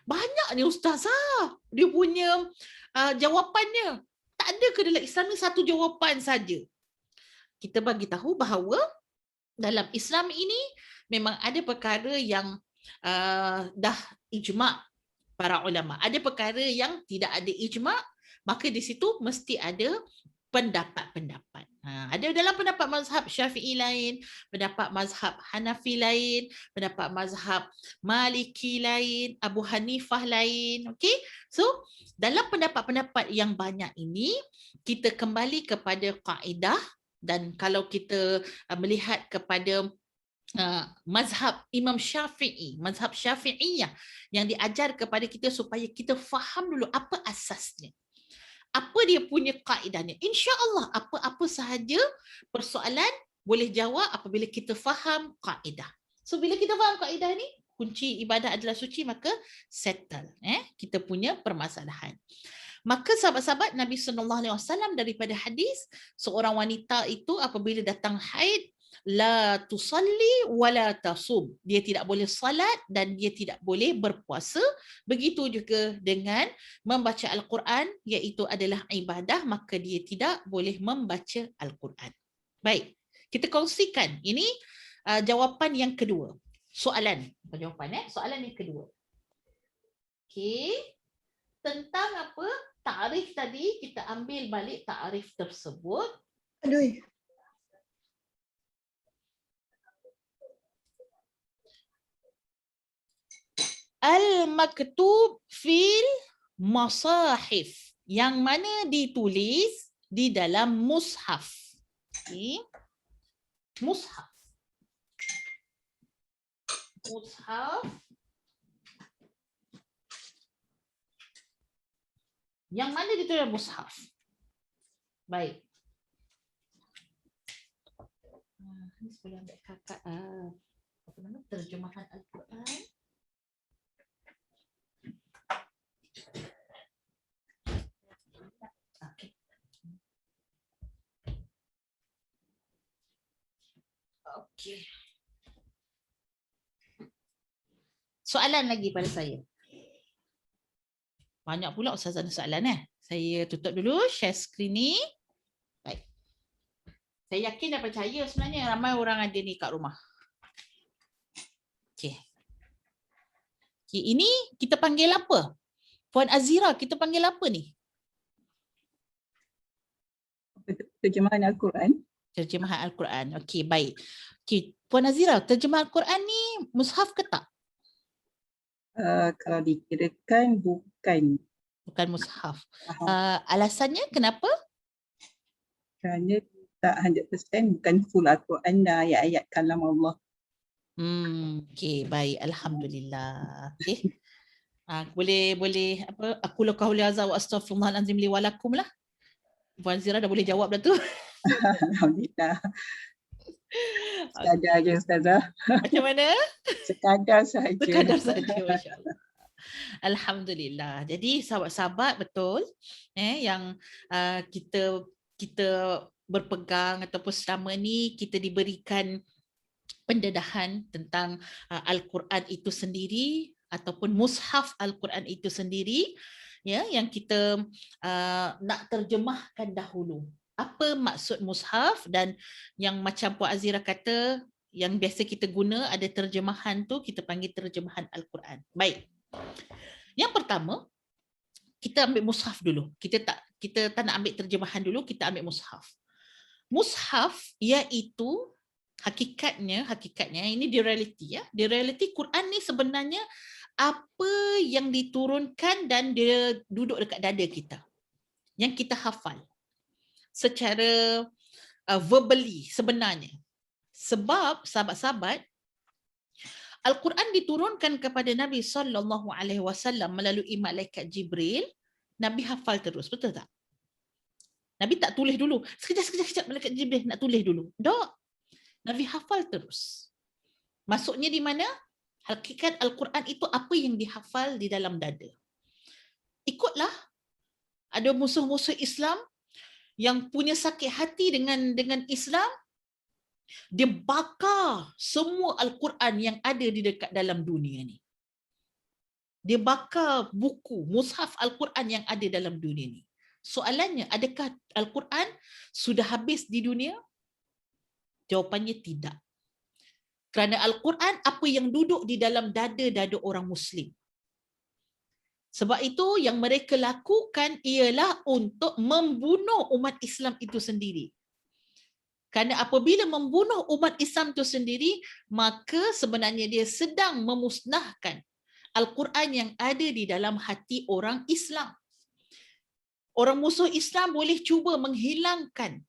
Banyak ni ustazah, dia punya jawapannya. Tak ada ke dalam Islam ni satu jawapan saja. Kita bagi tahu bahawa dalam Islam ini memang ada perkara yang dah ijma' para ulama. Ada perkara yang tidak ada ijma', maka di situ mesti ada pendapat-pendapat. Ada dalam pendapat mazhab Syafi'i lain, pendapat mazhab Hanafi lain, pendapat mazhab Maliki lain, Abu Hanifah lain. Okey? So, dalam pendapat-pendapat yang banyak ini, kita kembali kepada kaedah, dan kalau kita melihat kepada mazhab Imam Syafi'i, mazhab Syafi'iyah yang diajar kepada kita supaya kita faham dulu apa asasnya. Apa dia punya kaedahnya. InsyaAllah apa-apa sahaja persoalan boleh jawab apabila kita faham kaedah. So bila kita faham kaedah ni, kunci ibadah adalah suci, maka settle kita punya permasalahan. Maka sahabat-sahabat Nabi SAW daripada hadis, seorang wanita itu apabila datang haid, la tusalli wala tasum. Dia tidak boleh salat dan dia tidak boleh berpuasa. Begitu juga dengan membaca Al-Quran, iaitu adalah ibadah, maka dia tidak boleh membaca Al-Quran. Baik, kita kongsikan. Ini jawapan yang kedua. Soalan. Bukan jawapan, soalan yang kedua. Okey. Tentang apa? Takrif tadi, kita ambil balik takrif tersebut. Aduh. Al-maktub fil masahif, yang mana ditulis di dalam mushaf. Okay. Mushaf. Mushaf yang mana ditulis dalam mushaf. Baik. Ini boleh ambil kakak apa nama, terjemahan Al-Quran. Okey. Soalan lagi pada saya. Banyak pula ustazah ada soalan Saya tutup dulu share screen ni. Baik. Saya yakin dan percaya sebenarnya ramai orang ada ni kat rumah. Okey. Okey, ini kita panggil apa? Puan Azira, kita panggil apa ni? Terjemahan Al-Quran. Terjemahan Al-Quran. Okey, baik. Okey, Puan Azira, terjemahan Al-Quran ni mushaf ke tak? Kalau dikirakan bukan. Bukan mushaf. Alasannya kenapa? Kerana tak 100% bukan full Al-Quran dan ayat-ayat kalam Allah. Okey, baik. Alhamdulillah. Okey. Boleh apa? Aku la qauli azza wa astaghfirullahalazim li wa lakum lah. Puan Azira dah boleh jawab dah tu. Alhamdulillah. Sekadar je ustazah. Macam mana? Sekadar sahaja. Sekadar saja, masya-Allah. Alhamdulillah. Jadi sahabat-sahabat betul yang kita berpegang ataupun selama ni kita diberikan pendedahan tentang Al-Quran itu sendiri ataupun mushaf Al-Quran itu sendiri, ya, yang kita nak terjemahkan dahulu. Apa maksud mushaf, dan yang macam Puan Azira kata yang biasa kita guna ada terjemahan tu kita panggil terjemahan Al-Quran. Baik. Yang pertama, kita ambil mushaf dulu. Kita tak nak ambil terjemahan dulu, kita ambil mushaf. Mushaf iaitu hakikatnya ini di realiti ya. Di realiti Quran ni sebenarnya apa yang diturunkan dan dia duduk dekat dada kita. Yang kita hafal secara verbally sebenarnya. Sebab sahabat-sahabat, Al-Quran diturunkan kepada Nabi SAW melalui malaikat Jibril. Nabi hafal terus, betul tak? Nabi tak tulis dulu. Sekejap malaikat Jibril nak tulis dulu. Tak. Nabi hafal terus. Maksudnya di mana? Hakikat Al-Quran itu apa yang dihafal di dalam dada. Ikutlah ada musuh-musuh Islam yang punya sakit hati dengan Islam, dia bakar semua Al-Quran yang ada di dekat dalam dunia ni. Dia bakar buku, mushaf Al-Quran yang ada dalam dunia ni. Soalannya, adakah Al-Quran sudah habis di dunia? Jawapannya tidak. Kerana Al-Quran apa yang duduk di dalam dada-dada orang Muslim. Sebab itu yang mereka lakukan ialah untuk membunuh umat Islam itu sendiri. Kerana apabila membunuh umat Islam itu sendiri, maka sebenarnya dia sedang memusnahkan Al-Quran yang ada di dalam hati orang Islam. Orang musuh Islam boleh cuba menghilangkan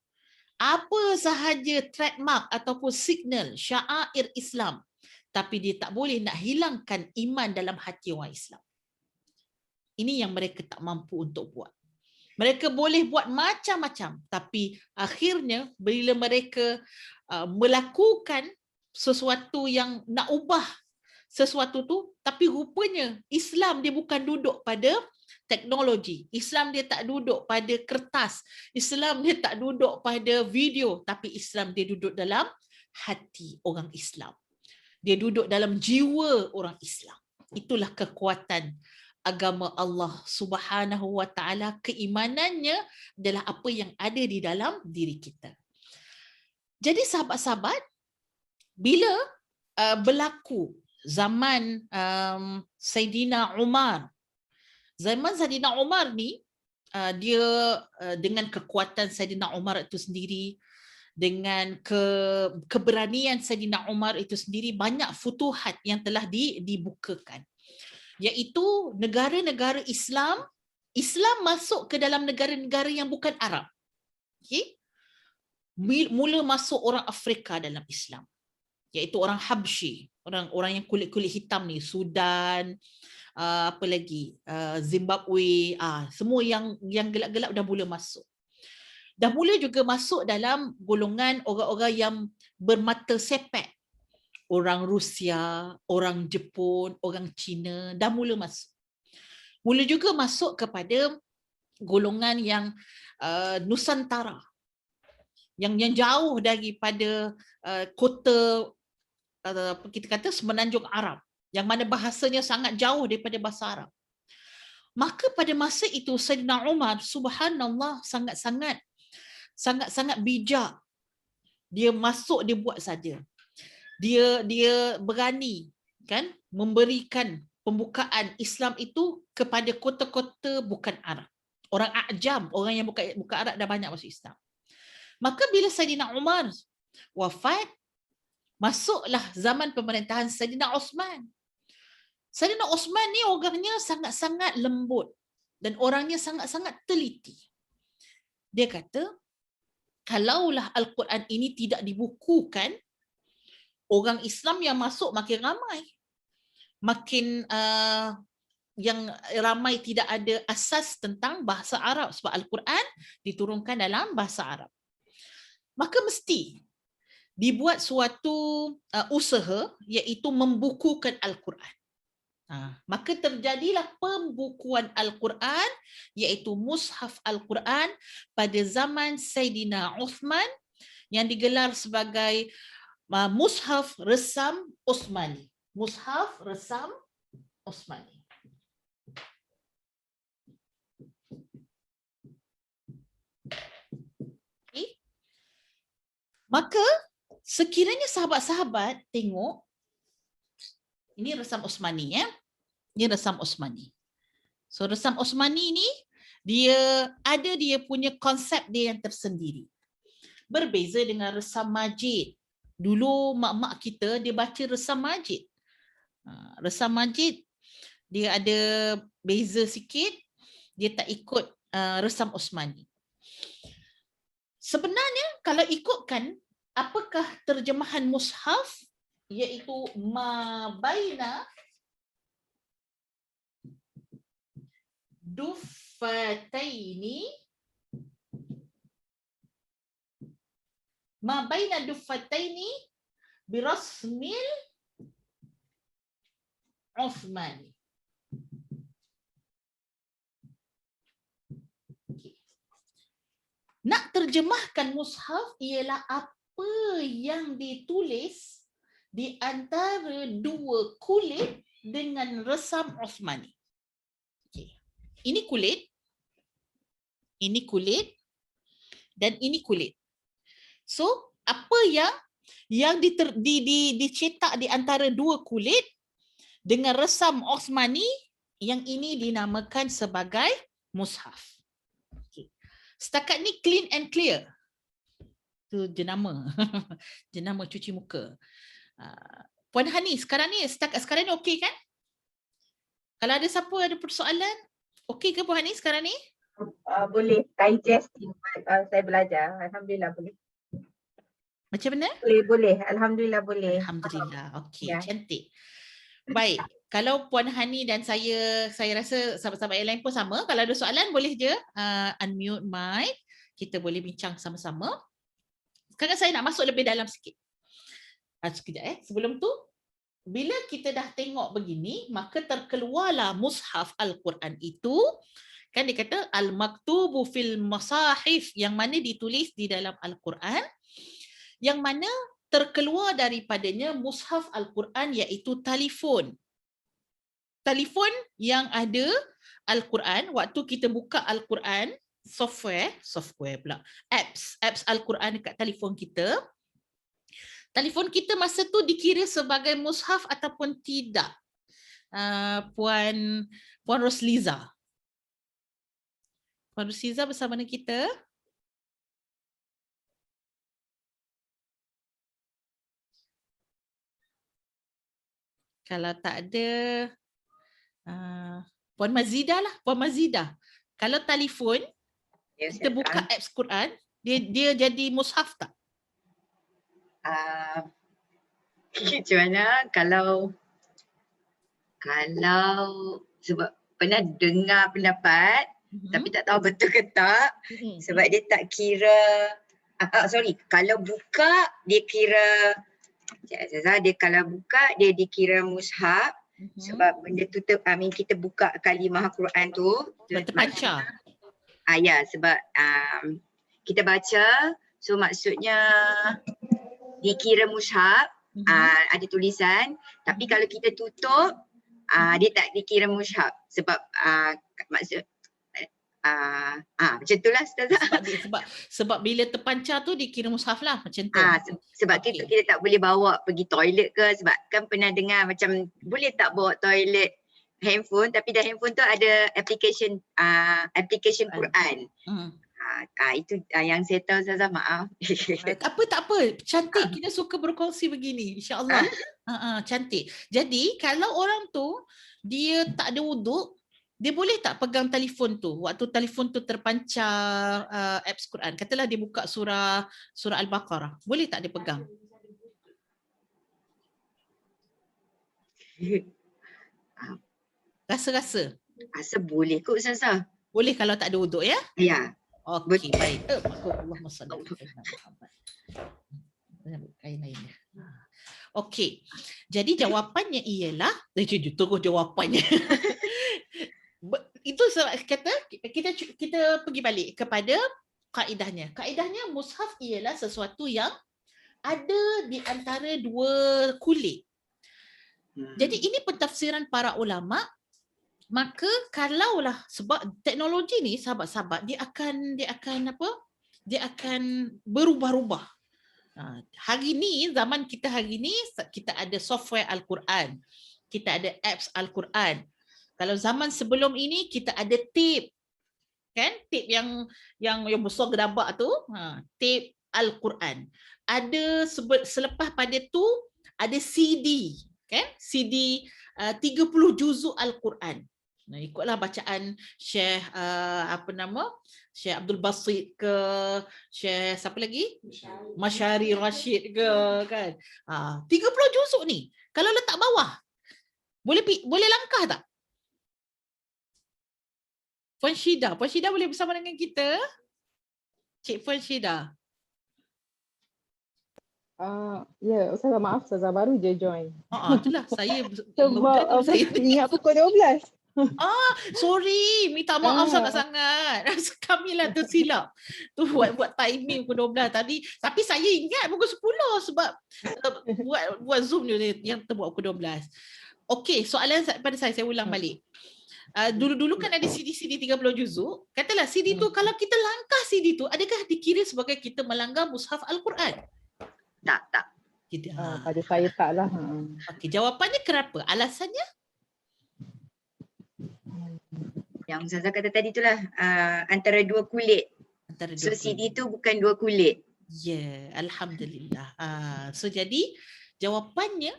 apa sahaja trademark ataupun signal syair Islam, tapi dia tak boleh nak hilangkan iman dalam hati orang Islam. Ini yang mereka tak mampu untuk buat. Mereka boleh buat macam-macam, tapi akhirnya bila mereka melakukan sesuatu yang nak ubah sesuatu tu, tapi rupanya Islam dia bukan duduk pada teknologi. Islam dia tak duduk pada kertas. Islam dia tak duduk pada video, tapi Islam dia duduk dalam hati orang Islam. Dia duduk dalam jiwa orang Islam. Itulah kekuatan agama Allah Subhanahu wa taala. Keimanannya adalah apa yang ada di dalam diri kita. Jadi sahabat-sahabat, bila berlaku zaman Saidina Umar, zaman Saidina Umar ni, dia dengan kekuatan Saidina Umar itu sendiri, dengan keberanian Saidina Umar itu sendiri, banyak futuhat yang telah dibukakan. Iaitu negara-negara Islam masuk ke dalam negara-negara yang bukan Arab. Okay? Mula masuk orang Afrika dalam Islam, iaitu orang Habsyi, orang yang kulit-kulit hitam ni, Sudan, apa lagi, Zimbabwe, semua yang gelap-gelap dah mula masuk. Dah mula juga masuk dalam golongan orang-orang yang bermata sepet. Orang Rusia, orang Jepun, orang Cina dah mula masuk. Mula juga masuk kepada golongan yang Nusantara, yang jauh daripada kota kita kata semenanjung Arab, yang mana bahasanya sangat jauh daripada bahasa Arab. Maka pada masa itu Saidina Umar, subhanallah, sangat-sangat bijak. Dia masuk, dia buat saja. Dia berani kan memberikan pembukaan Islam itu kepada kota-kota bukan Arab. Orang Ajam, orang yang bukan Arab dah banyak masuk Islam. Maka bila Saidina Umar wafat, masuklah zaman pemerintahan Saidina Osman. Saidina Osman ni orangnya sangat-sangat lembut dan orangnya sangat-sangat teliti. Dia kata, kalaulah Al-Quran ini tidak dibukukan, orang Islam yang masuk makin ramai. Makin yang ramai tidak ada asas tentang bahasa Arab, sebab Al-Quran diturunkan dalam bahasa Arab. Maka mesti dibuat suatu usaha, iaitu membukukan Al-Quran. Maka terjadilah pembukuan Al-Quran, iaitu mushaf Al-Quran pada zaman Saidina Uthman, yang digelar sebagai Mushaf Resam Osmani. Mushaf Resam Osmani. Okay. Maka sekiranya sahabat-sahabat tengok, ini Resam Osmani ya. Ini Resam Osmani. So Resam Osmani ni dia punya konsep dia yang tersendiri. Berbeza dengan Resam Majid. Dulu mak-mak kita dia baca Resam Majid. Resam Majid dia ada beza sikit, dia tak ikut Resam Osmani. Sebenarnya kalau ikutkan apakah terjemahan mushaf, iaitu ma baina duffataini birasmil Uthmani. Nak terjemahkan mushaf ialah apa yang ditulis di antara dua kulit dengan resam Osmani. Okay. Ini kulit, dan ini kulit. So, apa yang dicetak di antara dua kulit dengan resam Osmani, yang ini dinamakan sebagai mushaf. Okay. Setakat ni clean and clear. Tu jenama. Jenama cuci muka. Puan Hani, sekarang ni okey kan? Kalau ada siapa ada persoalan, okey ke Puan Hani sekarang ni? Boleh digest saya belajar. Alhamdulillah boleh. Macam mana? Boleh. Alhamdulillah boleh. Alhamdulillah. Okey, Ya. cantik. Baik, kalau Puan Hani dan saya rasa sahabat-sahabat yang lain pun sama. Kalau ada soalan boleh je unmute mic. Kita boleh bincang sama-sama. Sekarang saya nak masuk lebih dalam sikit. Sekejap sebelum tu, bila kita dah tengok begini, maka terkeluarlah mushaf Al-Quran itu. Kan dia kata al-maktubu fil masahif, yang mana ditulis di dalam Al-Quran, yang mana terkeluar daripadanya mushaf Al-Quran iaitu telefon. Telefon yang ada Al-Quran, waktu kita buka Al-Quran, software pula, apps Al-Quran dekat telefon kita masa tu dikira sebagai mushaf ataupun tidak? Puan Rosliza. Puan Rosliza bersama dengan kita. Kalau tak ada, Puan Mazidah lah, Puan Mazidah. Kalau telefon, kita buka apps Quran, dia jadi mushaf tak? Macam mana kalau sebab pernah dengar pendapat tapi tak tahu betul ke tak, sebab dia tak kira kalau buka dia kira dia kalau buka dia dikira mushaf sebab benda tu kita buka kalimah Quran tu terpancar. Ya, sebab kita baca, so maksudnya dikira mushaf. Ada tulisan, tapi kalau kita tutup dia tak dikira mushaf sebab maksud macam itulah Ustazah. Sebab bila terpancar tu dikira mushaf lah, macam tu. Sebab kita tak boleh bawa pergi toilet ke, sebab kan pernah dengar macam boleh tak bawa toilet handphone, tapi dalam handphone tu ada application Quran. Itu yang saya tahu, Ustazah, maaf. Tak apa. Cantik, kita suka berkongsi begini, insya-Allah. Cantik. Jadi kalau orang tu dia tak ada wuduk, dia boleh tak pegang telefon tu waktu telefon tu terpancar apps Quran? Katalah dia buka surah Al-Baqarah. Boleh tak dia pegang? Rasa Boleh kot, Ustazah. Boleh kalau tak ada wuduk, ya? Ya. Okey, baik. Allahumma salli ala Muhammad. Kain lain dia. Okey. Jadi jawapannya ialah, terus jawapannya. Itu sebab kata kita pergi balik kepada kaedahnya. Kaedahnya mushaf ialah sesuatu yang ada di antara dua kulit. Jadi ini pentafsiran para ulama. Maka kalaulah sebab teknologi ni sahabat-sahabat dia akan berubah-ubah. Hari ni, zaman kita hari ni, kita ada software Al-Quran, kita ada apps Al-Quran. Kalau zaman sebelum ini kita ada tape, kan? Tape yang besar gedabak tu, tape Al-Quran. Ada selepas pada tu ada CD, kan? CD 30 juzuk Al-Quran. Ikutlah bacaan Syekh Syekh Abdul Basit ke, Syekh siapa lagi? Masyari Rashid ke, kan? 30 juzuk ni kalau letak bawah boleh langkah tak? Puan Syida boleh bersama dengan kita? Cik Puan Syida. Ustazah, maaf Ustazah, baru je join. Itulah saya Sebab saya ingat pukul 12. Sorry, minta maaf sangat-sangat. Kami lah tersilap. Tu buat timing pukul 12 tadi. Tapi saya ingat pukul 10 sebab buat Zoom ni yang terbuat pukul 12. Okey, soalan pada saya ulang balik. Dulu-dulu kan ada CD-CD 30 juzuk. Katalah CD tu, kalau kita langkah CD tu, adakah dikira sebagai kita melanggar mushaf Al-Quran? Tak. Tidak. Pada saya tak lah. Okey, jawapannya kenapa? Alasannya? Yang Ustazah kata tadi itulah antara dua kulit. Antara So dua CD tu bukan dua kulit. Ya, Alhamdulillah. So jadi jawapannya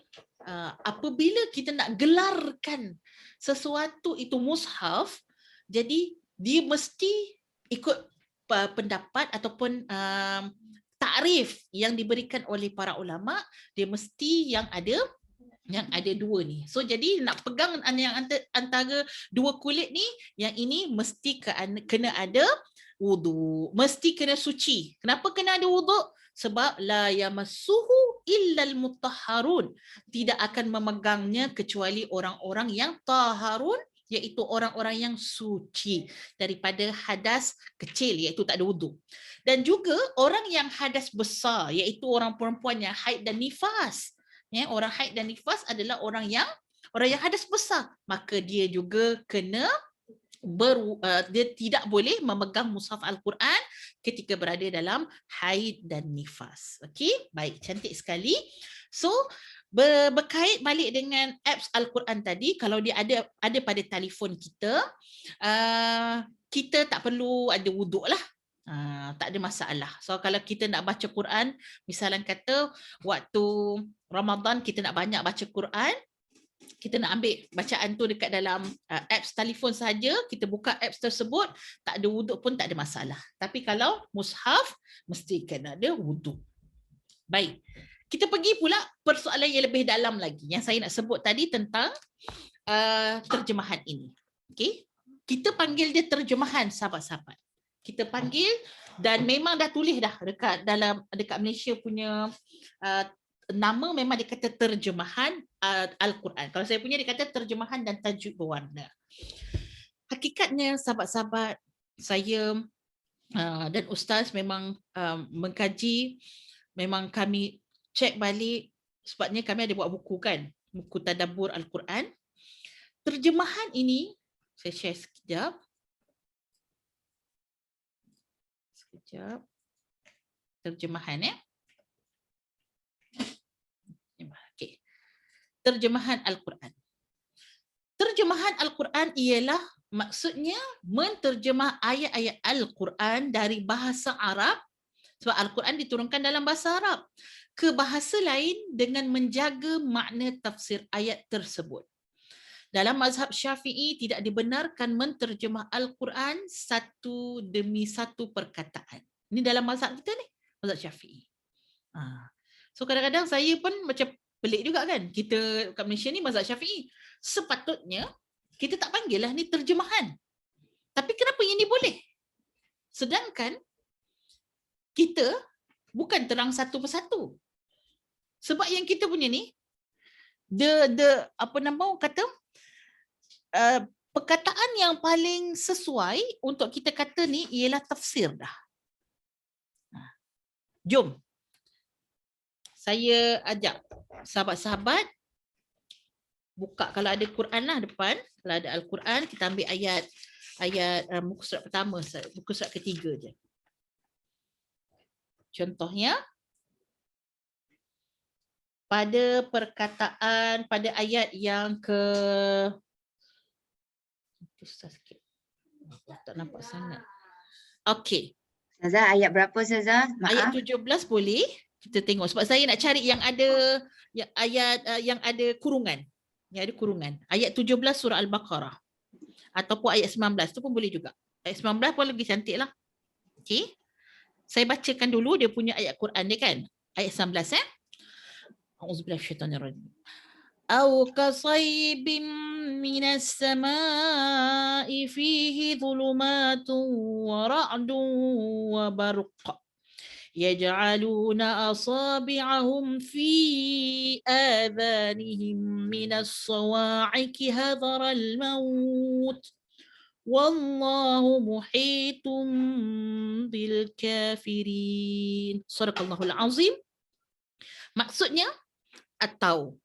apabila kita nak gelarkan sesuatu itu mushaf, jadi dia mesti ikut pendapat ataupun takrif yang diberikan oleh para ulama, dia mesti yang ada dua ni. So jadi nak pegang yang antara dua kulit ni, yang ini mesti kena ada wudu, mesti kena suci. Kenapa kena ada wudu? Sebab la yamassuhu illal mutahharun, tidak akan memegangnya kecuali orang-orang yang taharun, iaitu orang-orang yang suci daripada hadas kecil, iaitu tak ada wudu. Dan juga orang yang hadas besar, iaitu orang perempuan yang haid dan nifas. Ya, orang haid dan nifas adalah orang yang hadas besar, maka dia juga kena dia tidak boleh memegang mushaf Al-Quran ketika berada dalam haid dan nifas. Okey, baik, cantik sekali. So berkait balik dengan apps Al-Quran tadi, kalau dia ada pada telefon kita, kita tak perlu ada wuduk lah. Tak ada masalah. So kalau kita nak baca Quran, misalnya kata waktu Ramadan kita nak banyak baca Quran, kita nak ambil bacaan tu dekat dalam apps telefon saja, kita buka apps tersebut, tak ada wuduk pun tak ada masalah. Tapi kalau mushaf, mesti kena ada wuduk. Baik, kita pergi pula persoalan yang lebih dalam lagi yang saya nak sebut tadi tentang terjemahan ini. Okay? Kita panggil dia terjemahan, sahabat-sahabat. Kita panggil, dan memang dah tulis dah dekat Malaysia punya nama, memang dia kata terjemahan Al-Quran. Kalau saya punya dia kata terjemahan dan tajuk berwarna. Hakikatnya sahabat-sahabat, saya dan Ustaz memang mengkaji, memang kami cek balik, sebabnya kami ada buat buku kan, buku Tadabbur Al-Quran. Terjemahan ini, saya share sekejap. Terjemahan ya. Okay. Terjemahan Al-Quran. Terjemahan Al-Quran ialah maksudnya menterjemah ayat-ayat Al-Quran dari bahasa Arab, sebab Al-Quran diturunkan dalam bahasa Arab, ke bahasa lain dengan menjaga makna tafsir ayat tersebut. Dalam mazhab Syafi'i tidak dibenarkan menterjemah Al-Quran satu demi satu perkataan. Ini dalam mazhab kita ni, mazhab Syafi'i. So kadang-kadang saya pun macam pelik juga kan. Kita kat Malaysia ni mazhab Syafi'i. Sepatutnya kita tak panggil lah ni terjemahan. Tapi kenapa yang ni boleh? Sedangkan kita bukan terang satu persatu. Sebab yang kita punya ni, perkataan yang paling sesuai untuk kita kata ni ialah tafsir dah. Jom. Saya ajak sahabat-sahabat buka, kalau ada Quran lah depan, kalau ada Al-Quran, kita ambil ayat muka surat pertama, muka surat ketiga je. Contohnya pada perkataan pada ayat yang sikit. Tak nampak sangat. Okey. Ustazah, ayat berapa Ustazah? Ayat 17 boleh kita tengok, sebab saya nak cari yang ada ayat yang ada kurungan. Yang ada kurungan. Ayat 17 surah Al-Baqarah. Ataupun ayat 19 tu pun boleh juga. Ayat 19 pun lagi cantik lah. Okey. Saya bacakan dulu dia punya ayat Quran dia kan. Ayat 19 A'udzubillahi minasyaitonirrajim. Au kasaybin minas samaa'i fihi dhulumatun wa ra'dun wa barq yaj'aluna asabi'ahum fi adhanihim minas sawa'iqi hadharal maut wallahu muhitum bil kafirin. Sadaqallahul azim. Maksudnya atau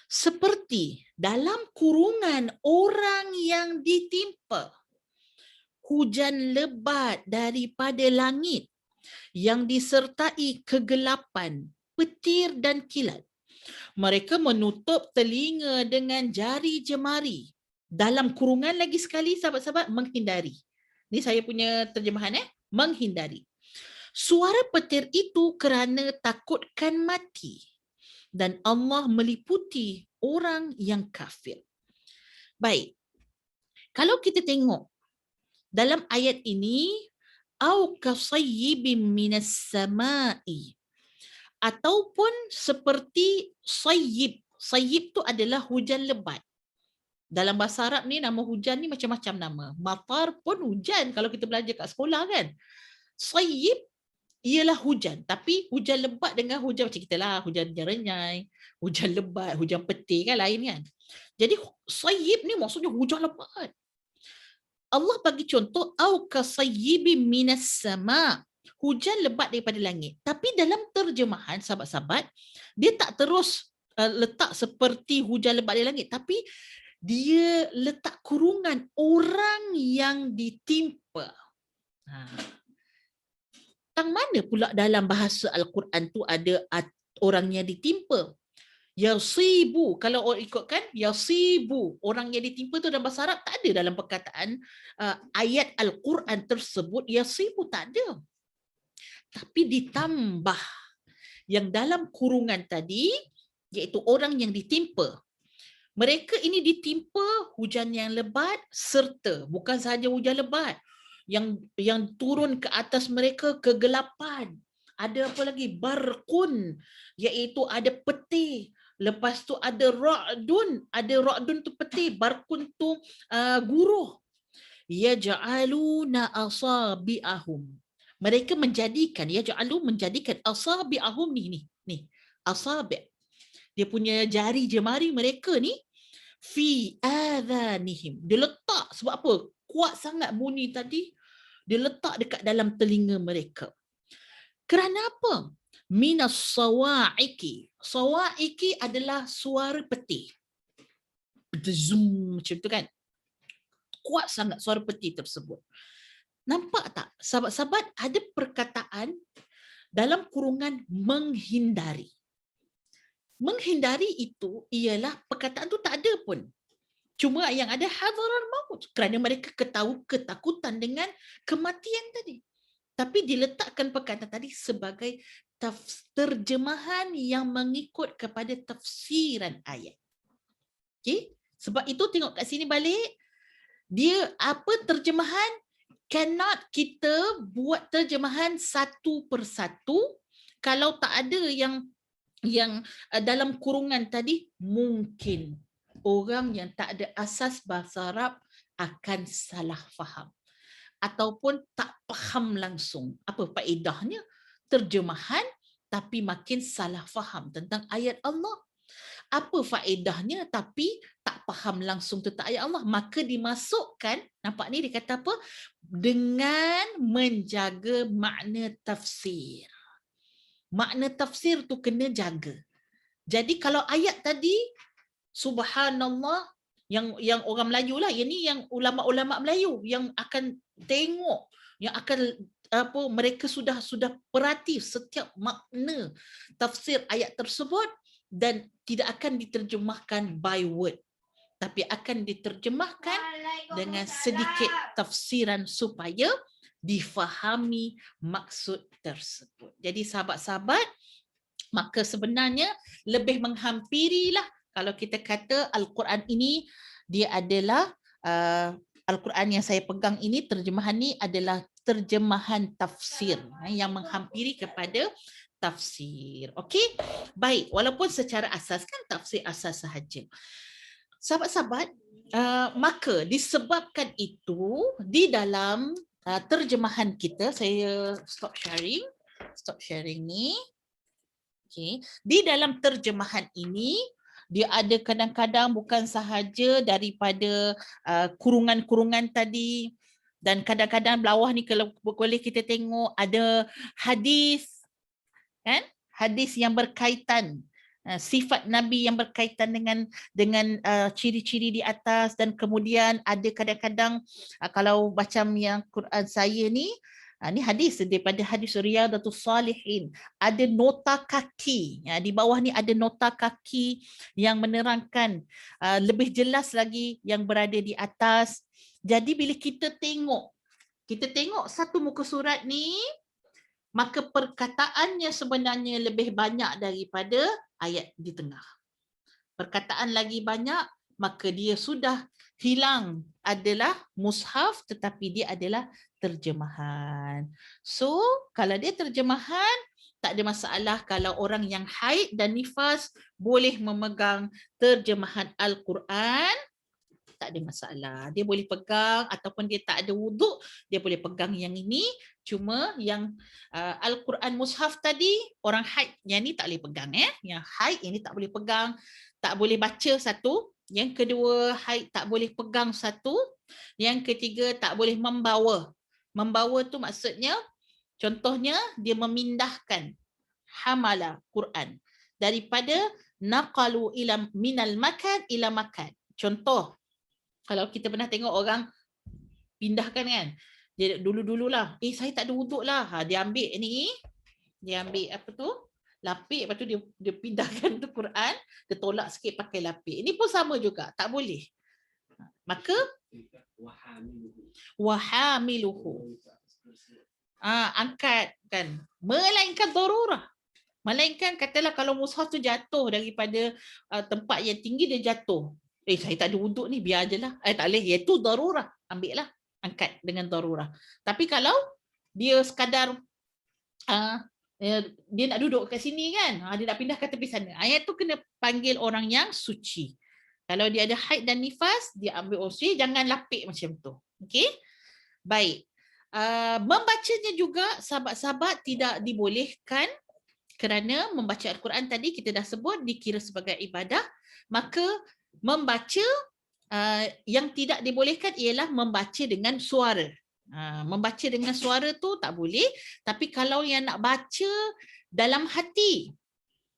seperti dalam kurungan orang yang ditimpa hujan lebat daripada langit yang disertai kegelapan, petir dan kilat. Mereka menutup telinga dengan jari jemari. Dalam kurungan lagi sekali sahabat-sahabat, menghindari. Ini saya punya terjemahan menghindari. Suara petir itu kerana takutkan mati. Dan Allah meliputi orang yang kafir. Baik. Kalau kita tengok dalam ayat ini, au kasayyibin minas sama'i, ataupun seperti sayyib. Sayyib tu adalah hujan lebat. Dalam bahasa Arab ni nama hujan ni macam-macam nama. Matar pun hujan kalau kita belajar kat sekolah kan. Sayyib ialah hujan, tapi hujan lebat dengan hujan macam kita lah, hujan renyai, hujan lebat, hujan petir kan lain kan. Jadi sayyib ni maksudnya hujan lebat. Allah bagi contoh au kasayyibin minas sama, hujan lebat daripada langit. Tapi dalam terjemahan sahabat-sahabat, dia tak terus letak seperti hujan lebat dari langit, tapi dia letak kurungan orang yang ditimpa. Tang mana pula dalam bahasa Al-Quran tu ada orang yang ditimpa? Yasibu, kalau orang ikutkan yasibu, orang yang ditimpa tu dalam bahasa Arab tak ada dalam perkataan ayat Al-Quran tersebut, yasibu tak ada. Tapi ditambah yang dalam kurungan tadi, iaitu orang yang ditimpa. Mereka ini ditimpa hujan yang lebat serta bukan sahaja hujan lebat, yang turun ke atas mereka kegelapan. Ada apa lagi? Barqun, iaitu ada petir. Lepas tu ada ra'dun tu petir, barqun tu guruh. Yaj'aluna asabi'ahum. Mereka menjadikan, menjadikan asabi'ahum ni asabi'. Dia punya jari jemari mereka ni fi adhanihim. Dia letak, sebab apa? Kuat sangat bunyi tadi. Dia letak dekat dalam telinga mereka. Kerana apa? Minas sawa'iqi. Sawa'iqi adalah suara petir. Zoom macam tu kan. Kuat sangat suara petir tersebut. Nampak tak? Sahabat-sahabat, ada perkataan dalam kurungan menghindari. Menghindari itu ialah perkataan tu tak ada pun. Cuma yang ada hadharal maut, kerana mereka ketakutan dengan kematian tadi. Tapi diletakkan perkataan tadi sebagai terjemahan yang mengikut kepada tafsiran ayat. Okey? Sebab itu tengok kat sini balik, dia apa terjemahan, cannot kita buat terjemahan satu persatu. Kalau tak ada yang dalam kurungan tadi, mungkin orang yang tak ada asas bahasa Arab akan salah faham ataupun tak faham langsung. Apa faedahnya terjemahan tapi makin salah faham tentang ayat Allah? Apa faedahnya tapi tak faham langsung tentang ayat Allah? Maka dimasukkan, nampak ni dia kata apa? Dengan menjaga makna tafsir. Makna tafsir tu kena jaga. Jadi kalau ayat tadi subhanallah, yang orang Melayu lah, yang ni yang ulama-ulama Melayu yang akan tengok, yang akan mereka sudah perhati setiap makna tafsir ayat tersebut dan tidak akan diterjemahkan by word, tapi akan diterjemahkan dengan sedikit tafsiran supaya difahami maksud tersebut. Jadi sahabat-sahabat, maka sebenarnya lebih menghampirilah kalau kita kata Al-Quran ini dia adalah Al-Quran yang saya pegang ini, terjemahan ni adalah terjemahan tafsir yang menghampiri kepada tafsir. Okey? Baik, walaupun secara asas kan tafsir asas sahaja. Sahabat-sahabat, maka disebabkan itu di dalam terjemahan kita, saya stop sharing. stop sharing ni. Okay. Di dalam terjemahan ini, dia ada kadang-kadang bukan sahaja daripada kurungan-kurungan tadi, dan kadang-kadang bawah ni kalau boleh kita tengok ada hadis, kan? Hadis yang berkaitan, sifat Nabi yang berkaitan dengan ciri-ciri di atas, dan kemudian ada kadang-kadang kalau macam yang Quran saya ni, ni hadis daripada hadis Riyadatus Salihin, ada nota kaki. Di bawah ni ada nota kaki yang menerangkan lebih jelas lagi yang berada di atas. Jadi bila kita tengok satu muka surat ni, maka perkataannya sebenarnya lebih banyak daripada ayat di tengah. Perkataan lagi banyak, maka dia sudah hilang adalah mushaf, tetapi dia adalah terjemahan. So, kalau dia terjemahan, tak ada masalah kalau orang yang haid dan nifas boleh memegang terjemahan Al-Quran. Tak ada masalah. Dia boleh pegang, ataupun dia tak ada wuduk, dia boleh pegang yang ini. Cuma yang Al-Quran mushaf tadi, orang haid yang ni tak boleh pegang. Yang haid yang ni tak boleh pegang, tak boleh baca satu. Yang kedua, haid tak boleh pegang satu. Yang ketiga, tak boleh membawa. Membawa tu maksudnya, contohnya dia memindahkan hamala Quran daripada naqalu ila minal makan ila makan. Contoh, kalau kita pernah tengok orang pindahkan kan, dia dulu-dululah, saya tak ada wuduk lah, dia ambil ni, dia ambil apa tu, lapik, lepas tu dia pindahkan tu Quran, dia tolak sikit pakai lapik. Ini pun sama juga, tak boleh. Maka wahamiluhu, angkat kan, melainkan darurah. Melainkan katalah kalau mushaf tu jatuh daripada tempat yang tinggi, dia jatuh. Saya tak ada wuduk ni, biar je lah. Tak boleh, iaitu darurah. Ambil lah, angkat dengan darurah. Tapi kalau dia sekadar dia nak duduk kat sini kan, dia nak pindah ke tepi sana, ayat tu kena panggil orang yang suci. Kalau dia ada haid dan nifas, dia ambil suci, jangan lapik macam tu. Okey? Baik. Membacanya juga, sahabat-sahabat, tidak dibolehkan, kerana membaca Al-Quran tadi kita dah sebut dikira sebagai ibadah. Maka membaca yang tidak dibolehkan ialah membaca dengan suara. Membaca dengan suara tu tak boleh. Tapi kalau yang nak baca dalam hati,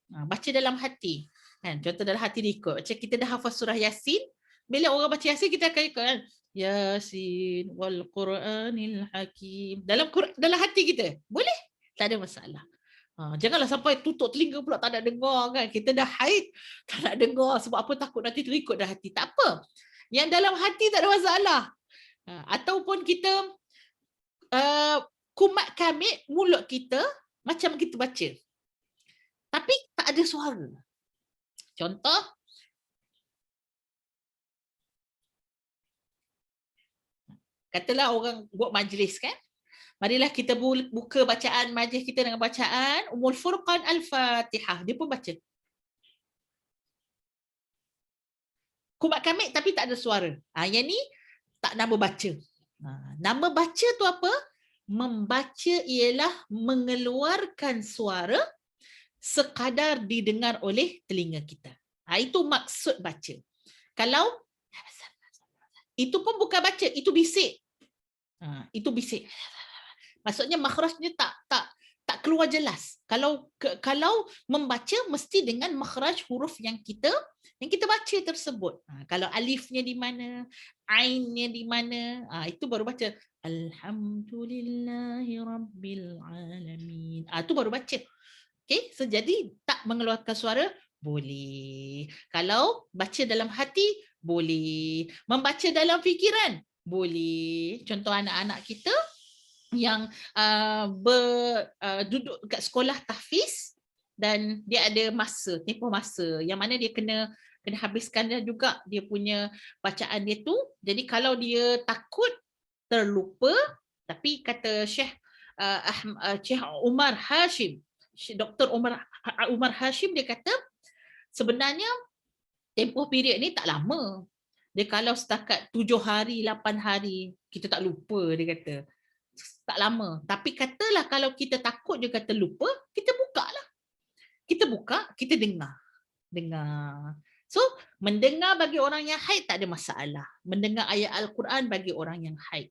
baca dalam hati, kan? Contoh dalam hati dia ikut. Macam kita dah hafaz surah Yasin, bila orang baca Yasin kita akan ikut kan? Yasin wal Quranil Hakim. Dalam hati kita boleh, tak ada masalah. Janganlah sampai tutup telinga pula tak nak dengar kan. Kita dah haid, tak nak dengar sebab apa, takut nanti terikut dah hati. Tak apa. Yang dalam hati tak ada masalah. Ataupun kita kumat kamit mulut kita macam kita baca. Tapi tak ada suara. Contoh, katalah orang buat majlis kan. Marilah kita buka bacaan majlis kita dengan bacaan Ummul Furqan Al-Fatihah. Dia pun baca. Kumat kamit tapi tak ada suara. Yang ni tak nama baca. Nama baca tu apa? Membaca ialah mengeluarkan suara sekadar didengar oleh telinga kita. Itu maksud baca. Kalau itu pun bukan baca, itu bisik. Itu bisik. Maksudnya makhrajnya tak keluar jelas. Kalau membaca mesti dengan makhraj huruf yang kita baca tersebut. Kalau alifnya di mana, ainnya di mana, itu baru baca Alhamdulillahirabbil alamin. Itu baru baca. Okey, so jadi tak mengeluarkan suara boleh. Kalau baca dalam hati boleh. Membaca dalam fikiran boleh. Contoh anak-anak kita yang duduk kat sekolah tahfiz dan dia ada masa, tempoh masa yang mana dia kena habiskan juga dia punya bacaan dia tu. Jadi kalau dia takut terlupa, tapi kata Syekh Umar Hashim, Dr. Umar Hashim, dia kata sebenarnya tempoh period ni tak lama. Dia kalau setakat 7 hari, 8 hari, kita tak lupa, dia kata. tak lama. Tapi katalah kalau kita takut je kata lupa, kita buka lah. Kita buka, kita dengar. So, mendengar bagi orang yang haid tak ada masalah. Mendengar ayat Al-Quran bagi orang yang haid.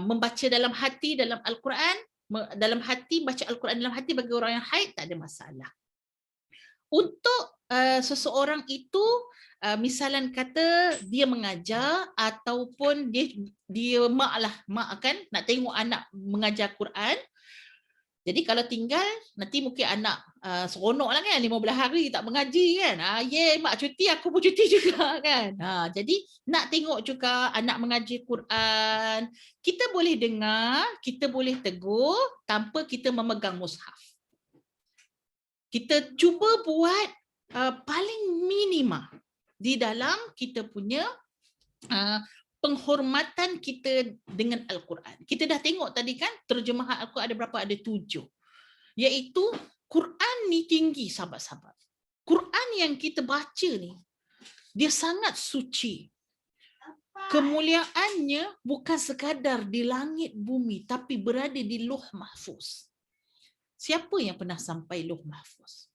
Membaca dalam hati dalam Al-Quran, baca Al-Quran dalam hati bagi orang yang haid tak ada masalah. Untuk seseorang itu, misalan kata dia mengajar ataupun dia mak kan nak tengok anak mengajar Quran. Jadi kalau tinggal nanti mungkin anak seronok lah kan 15 hari tak mengaji kan. Mak cuti, aku pun cuti juga kan. Jadi nak tengok juga anak mengaji Quran, kita boleh dengar, kita boleh tegur tanpa kita memegang mushaf. Kita cuba buat paling minima di dalam kita punya penghormatan kita dengan Al-Quran. Kita dah tengok tadi kan terjemahan Al-Quran ada berapa? Ada 7. Iaitu Quran ni tinggi sahabat-sahabat. Quran yang kita baca ni dia sangat suci. Kemuliaannya bukan sekadar di langit bumi tapi berada di Lauh Mahfuz. Siapa yang pernah sampai Lauh Mahfuz?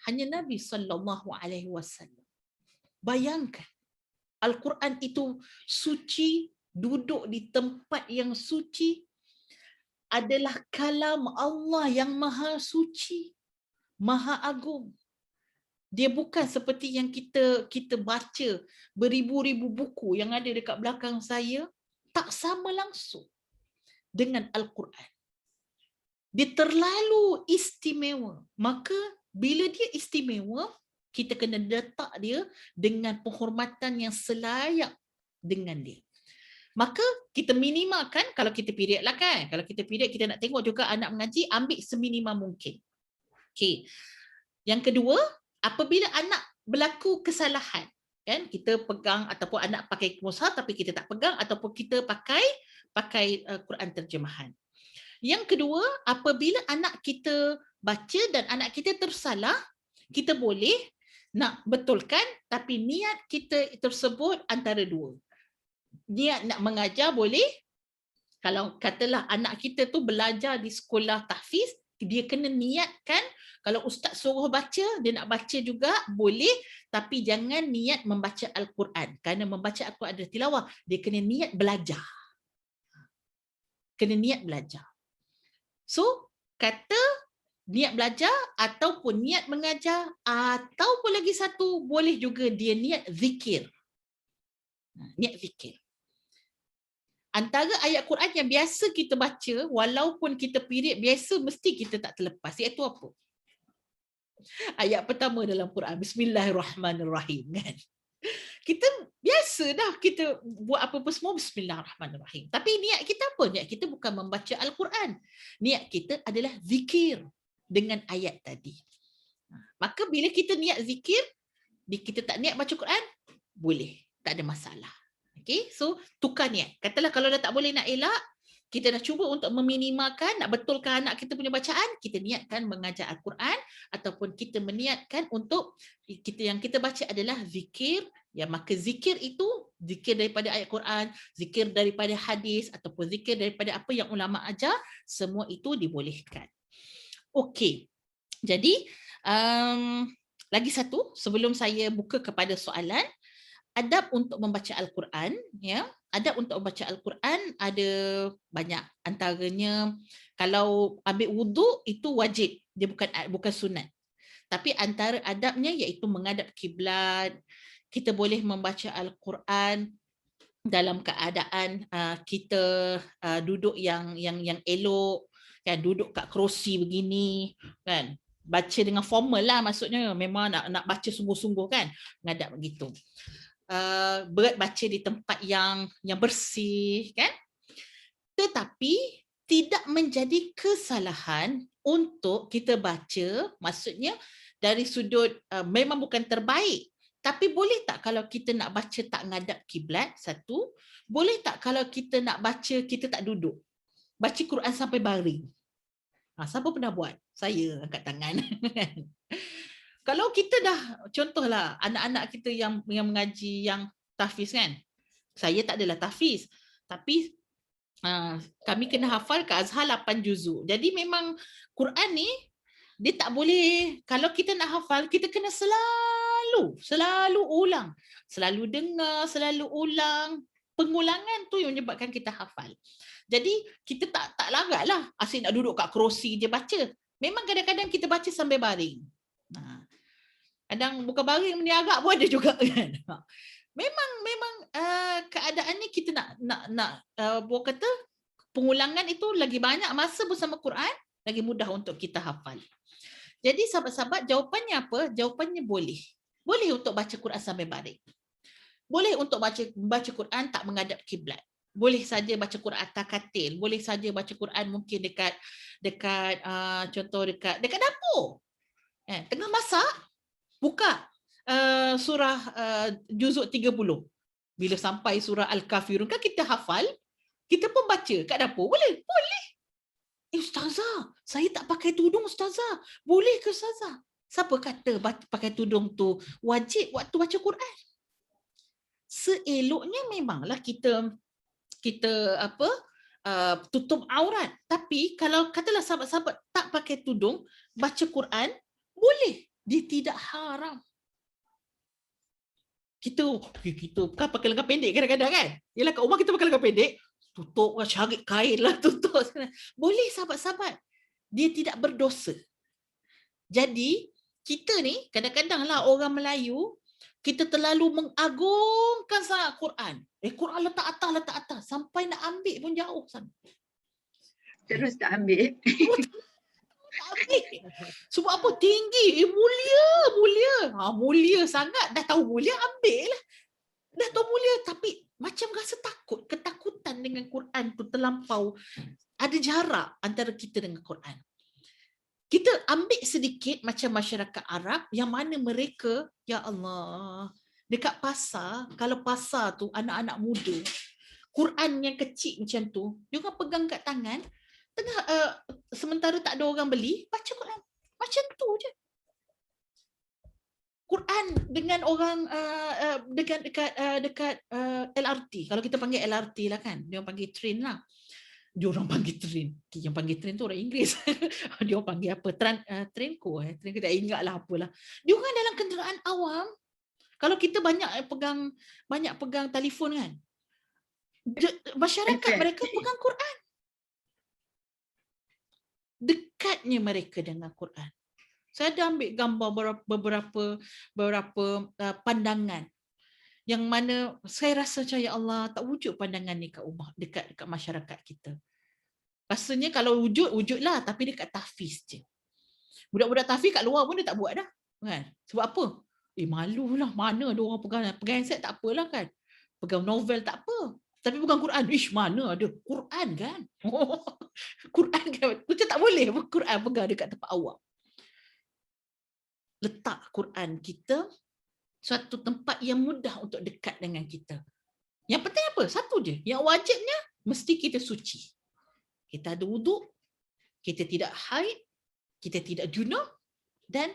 Hanya Nabi SAW. Bayangkan Al-Quran itu suci, duduk di tempat yang suci, adalah kalam Allah yang maha suci, maha agung. Dia bukan seperti yang kita baca beribu-ribu buku yang ada dekat belakang saya, tak sama langsung dengan Al-Quran. Dia terlalu istimewa. Maka bila dia istimewa, kita kena letak dia dengan penghormatan yang selayak dengan dia. Maka kita minimalkan, kalau kita period lah kan. Kalau kita period, kita nak tengok juga anak mengaji, ambil seminima mungkin. Okay. Yang kedua, apabila anak berlaku kesalahan, kan, kita pegang ataupun anak pakai mushaf tapi kita tak pegang ataupun kita pakai Quran terjemahan. Yang kedua, apabila anak kita baca dan anak kita tersalah, kita boleh nak betulkan tapi niat kita tersebut antara dua. Niat nak mengajar boleh. Kalau katalah anak kita tu belajar di sekolah tahfiz, dia kena niatkan. Kalau ustaz suruh baca, dia nak baca juga boleh, tapi jangan niat membaca Al-Quran. Kerana membaca Al-Quran adalah tilawah, dia kena niat belajar. Kena niat belajar. So, kata niat belajar ataupun niat mengajar ataupun lagi satu, boleh juga dia niat zikir. Niat zikir. Antara ayat Quran yang biasa kita baca, walaupun kita period biasa, mesti kita tak terlepas. Iaitu apa? Ayat pertama dalam Quran, Bismillahirrahmanirrahim. Kan? Kita biasa dah kita buat apa-apa semua Bismillahirrahmanirrahim. Tapi niat kita apa? Niat kita bukan membaca Al-Quran. Niat kita adalah zikir dengan ayat tadi. Maka bila kita niat zikir, kita tak niat baca Quran, boleh. Tak ada masalah. Okay, so tukar niat. Katalah kalau dah tak boleh nak elak, kita dah cuba untuk meminimalkan, nak betulkan anak kita punya bacaan, kita niatkan mengajar Al-Quran ataupun kita meniatkan untuk yang kita baca adalah zikir. Ya, maka zikir itu zikir daripada ayat Quran, zikir daripada hadis ataupun zikir daripada apa yang ulama ajar, semua itu dibolehkan. Okey. Jadi lagi satu sebelum saya buka kepada soalan, adab untuk membaca Al-Quran, ya. Adab untuk membaca Al-Quran ada banyak. Antaranya kalau ambil wuduk itu wajib, dia bukan sunat. Tapi antara adabnya iaitu menghadap kiblat. Kita boleh membaca Al-Quran dalam keadaan kita duduk yang elok, kan, duduk kat kerusi begini, kan. Baca dengan formal lah, maksudnya memang nak baca sungguh-sungguh, kan, menghadap begitu. Baca di tempat yang bersih, kan. Tetapi tidak menjadi kesalahan untuk kita baca, maksudnya dari sudut memang bukan terbaik, tapi boleh tak kalau kita nak baca tak ngadap kiblat? Satu. Boleh tak kalau kita nak baca kita tak duduk, baca Quran sampai baring? Siapa pernah buat? Saya angkat tangan. Kalau kita dah, contohlah anak-anak kita yang mengaji yang tahfiz, kan. Saya tak adalah tahfiz, tapi kami kena hafal ke Azhar 8 juzuk. Jadi memang Quran ni dia tak boleh, kalau kita nak hafal, kita kena selalu ulang. Selalu dengar, selalu ulang. Pengulangan tu yang menyebabkan kita hafal. Jadi kita tak larat lah asyik nak duduk kat kerusi je baca. Memang kadang-kadang kita baca sambil baring. Kadang bukan baring meniagak pun ada juga kan. Memang keadaannya kita nak buat kata pengulangan itu lagi banyak masa bersama Quran, lagi mudah untuk kita hafal. Jadi sahabat-sahabat, jawapannya apa? Jawapannya boleh. Boleh untuk baca Quran sambil baring. Boleh untuk baca Quran tak menghadap kiblat. Boleh saja baca Quran atas katil. Boleh saja baca Quran mungkin dekat contoh dekat dapur. Tengah masak, buka surah juzuk 30. Bila sampai surah Al-Kafirun kan kita hafal, kita pun baca kat dapur. Boleh? Boleh. Ustazah, saya tak pakai tudung Ustazah. Boleh ke Ustazah? Siapa kata pakai tudung tu wajib waktu baca Quran? Seeloknya memanglah kita tutup aurat. Tapi kalau katalah sahabat-sahabat tak pakai tudung, baca Quran, boleh. Dia tidak haram. Kita kan pakai lengan pendek kadang-kadang kan? Yalah kat rumah kita pakai lengan pendek, tutup, cari kain lah, tutup. Boleh sahabat-sahabat. Dia tidak berdosa. Jadi, kita ni kadang-kadang lah orang Melayu, kita terlalu mengagungkan sangat Quran. Quran letak atas. Sampai nak ambil pun jauh sana. Terus tak ambil. Sebab apa? Tinggi. Mulia. Mulia sangat. Dah tahu mulia, ambil lah. Dah tahu mulia. Tapi macam rasa takut. Ketakutan dengan Quran tu terlampau. Ada jarak antara kita dengan Quran. Kita ambil sedikit macam masyarakat Arab yang mana mereka, ya Allah, dekat pasar, kalau pasar tu anak-anak muda, Quran yang kecil macam tu, dia orang pegang kat tangan, tengah sementara tak ada orang beli, baca Quran. Macam tu je. Quran dengan orang dekat LRT. Kalau kita panggil LRT lah kan, dia orang panggil train lah. Dia orang panggil train. Yang panggil train tu orang Inggeris. Dia orang panggil apa? Trainco. Train tak ingat lah apalah. Dia orang dalam kenderaan awam. Kalau kita banyak pegang telefon kan. Masyarakat mereka pegang Quran. Dekatnya mereka dengan Quran. Saya ada ambil gambar beberapa pandangan yang mana saya rasa macam ya Allah, tak wujud pandangan ni kat rumah, dekat masyarakat kita. Rasanya kalau wujudlah, tapi dekat tahfiz je. Budak-budak tahfiz kat luar pun dia tak buat dah. Kan? Sebab apa? Malulah, mana ada orang pegang handset, tak apalah kan. Pegang novel tak apa. Tapi pegang Quran, mana ada Quran kan? Quran kan? Macam tak boleh Quran pegang dekat tempat awam. Letak Quran kita suatu tempat yang mudah untuk dekat dengan kita. Yang penting apa? Satu je. Yang wajibnya, mesti kita suci. Kita ada wuduk, kita tidak haid, kita tidak junub, dan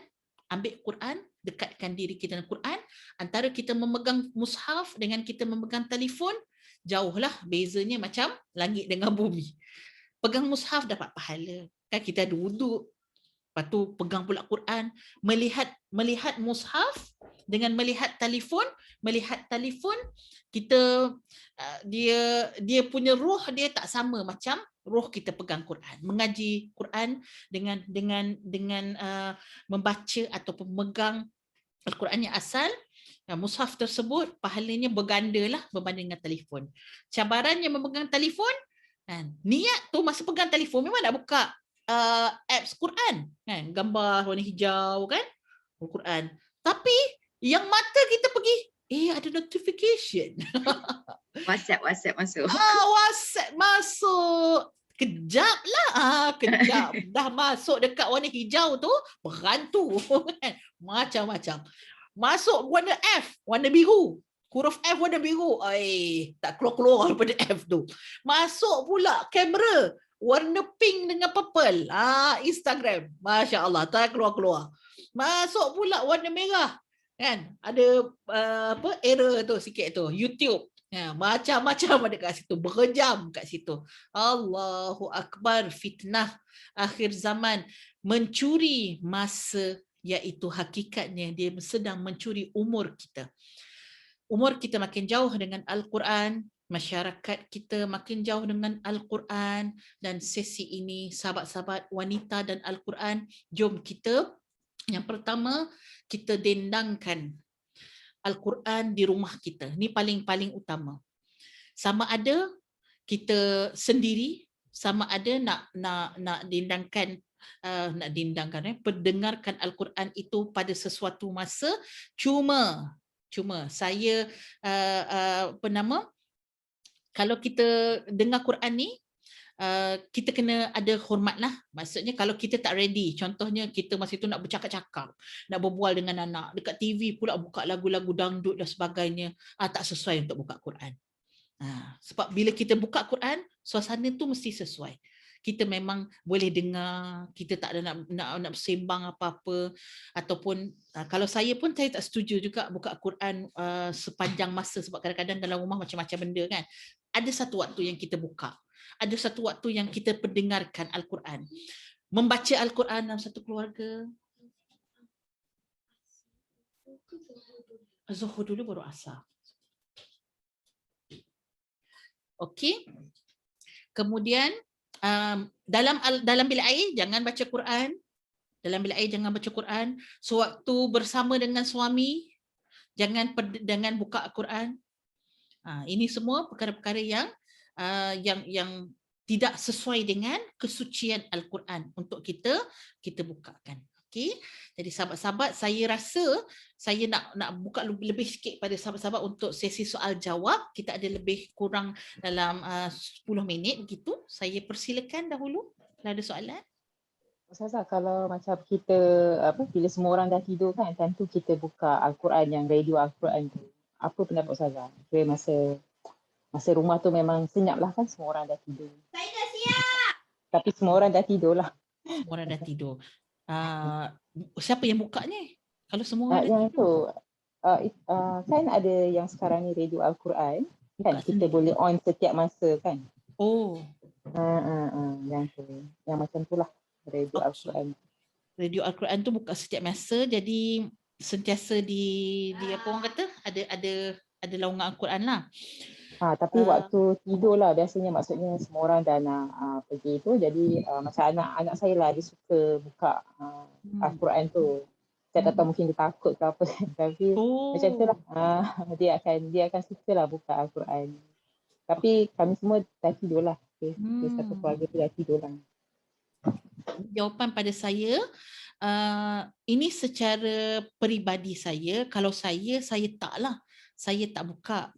ambil Quran, dekatkan diri kita dengan Quran. Antara kita memegang mushaf dengan kita memegang telefon, jauhlah bezanya macam langit dengan bumi. Pegang mushaf dapat pahala. Kan kita ada wuduk, lepas tu pegang pula Quran, melihat mushaf dengan melihat telefon kita dia punya roh dia tak sama macam roh kita pegang Quran. Mengaji Quran dengan membaca ataupun memegang Al-Quran yang asal, mushaf tersebut pahalanya berganda lah berbanding dengan telefon. Cabarannya memegang telefon, kan, niat tu masa pegang telefon memang nak buka apps Quran kan, gambar warna hijau kan, Al-Quran. Tapi yang mata kita pergi, ada notification. WhatsApp masuk. WhatsApp masuk. Kejap lah. Kejap. Dah masuk dekat warna hijau tu, berantu. Macam-macam. Masuk warna F, warna biru. Huruf F warna biru. Tak keluar-keluar daripada F tu. Masuk pula kamera, warna pink dengan purple. Instagram. Masya Allah, tak keluar-keluar. Masuk pula warna merah. Kan? Ada error tu sikit tu. YouTube. Ya, macam-macam ada kat situ, berjam kat situ. Allahu Akbar, fitnah akhir zaman, mencuri masa, iaitu hakikatnya dia sedang mencuri umur kita. Umur kita makin jauh dengan Al-Quran, masyarakat kita makin jauh dengan Al-Quran, dan sesi ini sahabat-sahabat wanita dan Al-Quran, jom kita yang pertama kita dendangkan Al-Quran di rumah kita. Ini paling-paling utama. Sama ada kita sendiri, sama ada nak dendangkan pendengarkan Al-Quran itu pada sesuatu masa. Cuma saya kalau kita dengar Quran ni, kita kena ada hormat lah. Maksudnya kalau kita tak ready, contohnya kita masa itu nak bercakap-cakap, nak berbual dengan anak, dekat TV pula buka lagu-lagu dangdut dan sebagainya, tak sesuai untuk buka Quran. Sebab bila kita buka Quran, suasana tu mesti sesuai. Kita memang boleh dengar, kita tak ada nak bersembang apa-apa, ataupun kalau saya pun saya tak setuju juga buka Quran sepanjang masa, sebab kadang-kadang dalam rumah macam-macam benda kan. Ada satu waktu yang kita buka. Ada satu waktu yang kita pendengarkan Al-Quran. Membaca Al-Quran dalam satu keluarga. Zuhur dulu baru asar. Okey. Kemudian dalam bilik air jangan baca Quran. Dalam bilik air jangan baca Quran. Sewaktu bersama dengan suami jangan buka Quran. Ini semua perkara-perkara yang tidak sesuai dengan kesucian Al-Quran untuk kita bukakan. Okey. Jadi sahabat-sahabat, saya rasa saya nak buka lebih sikit pada sahabat-sahabat untuk sesi soal jawab. Kita ada lebih kurang dalam 10 minit begitu. Saya persilakan dahulu kalau ada soalan. Ustazah, kalau macam kita bila semua orang dah tidur kan, tentu kita buka Al-Quran, yang radio Al-Quran tu. Apa pendapat Ustazah? Masa rumah tu memang senyap lah kan, semua orang dah tidur. Saya dah siap. Tapi semua orang dah tidur lah. Semua orang dah tidur. Siapa yang buka ni? Kalau semua orang dah Yang tidur. kan ada yang sekarang ni radio Al-Quran kan, Buka kita sendiri. boleh on setiap masa kan. Oh, Yang tu. Yang macam tu lah radio Okey. Al-Quran. radio Al-Quran tu buka setiap masa, jadi sentiasa di apa orang kata, ada laungan Al-Quran lah. Tapi waktu tidur lah biasanya, maksudnya semua orang dah nak pergi tu, jadi macam anak saya lah, dia suka buka Al-Quran tu. Saya tak tahu, mungkin dia takut ke apa kan, tapi macam tu lah. Dia akan suka lah buka Al-Quran. Tapi kami semua dah tidur lah. Dia satu keluarga tu dah tidur lah. Jawapan pada saya, ini secara peribadi saya, kalau saya taklah, saya tak buka.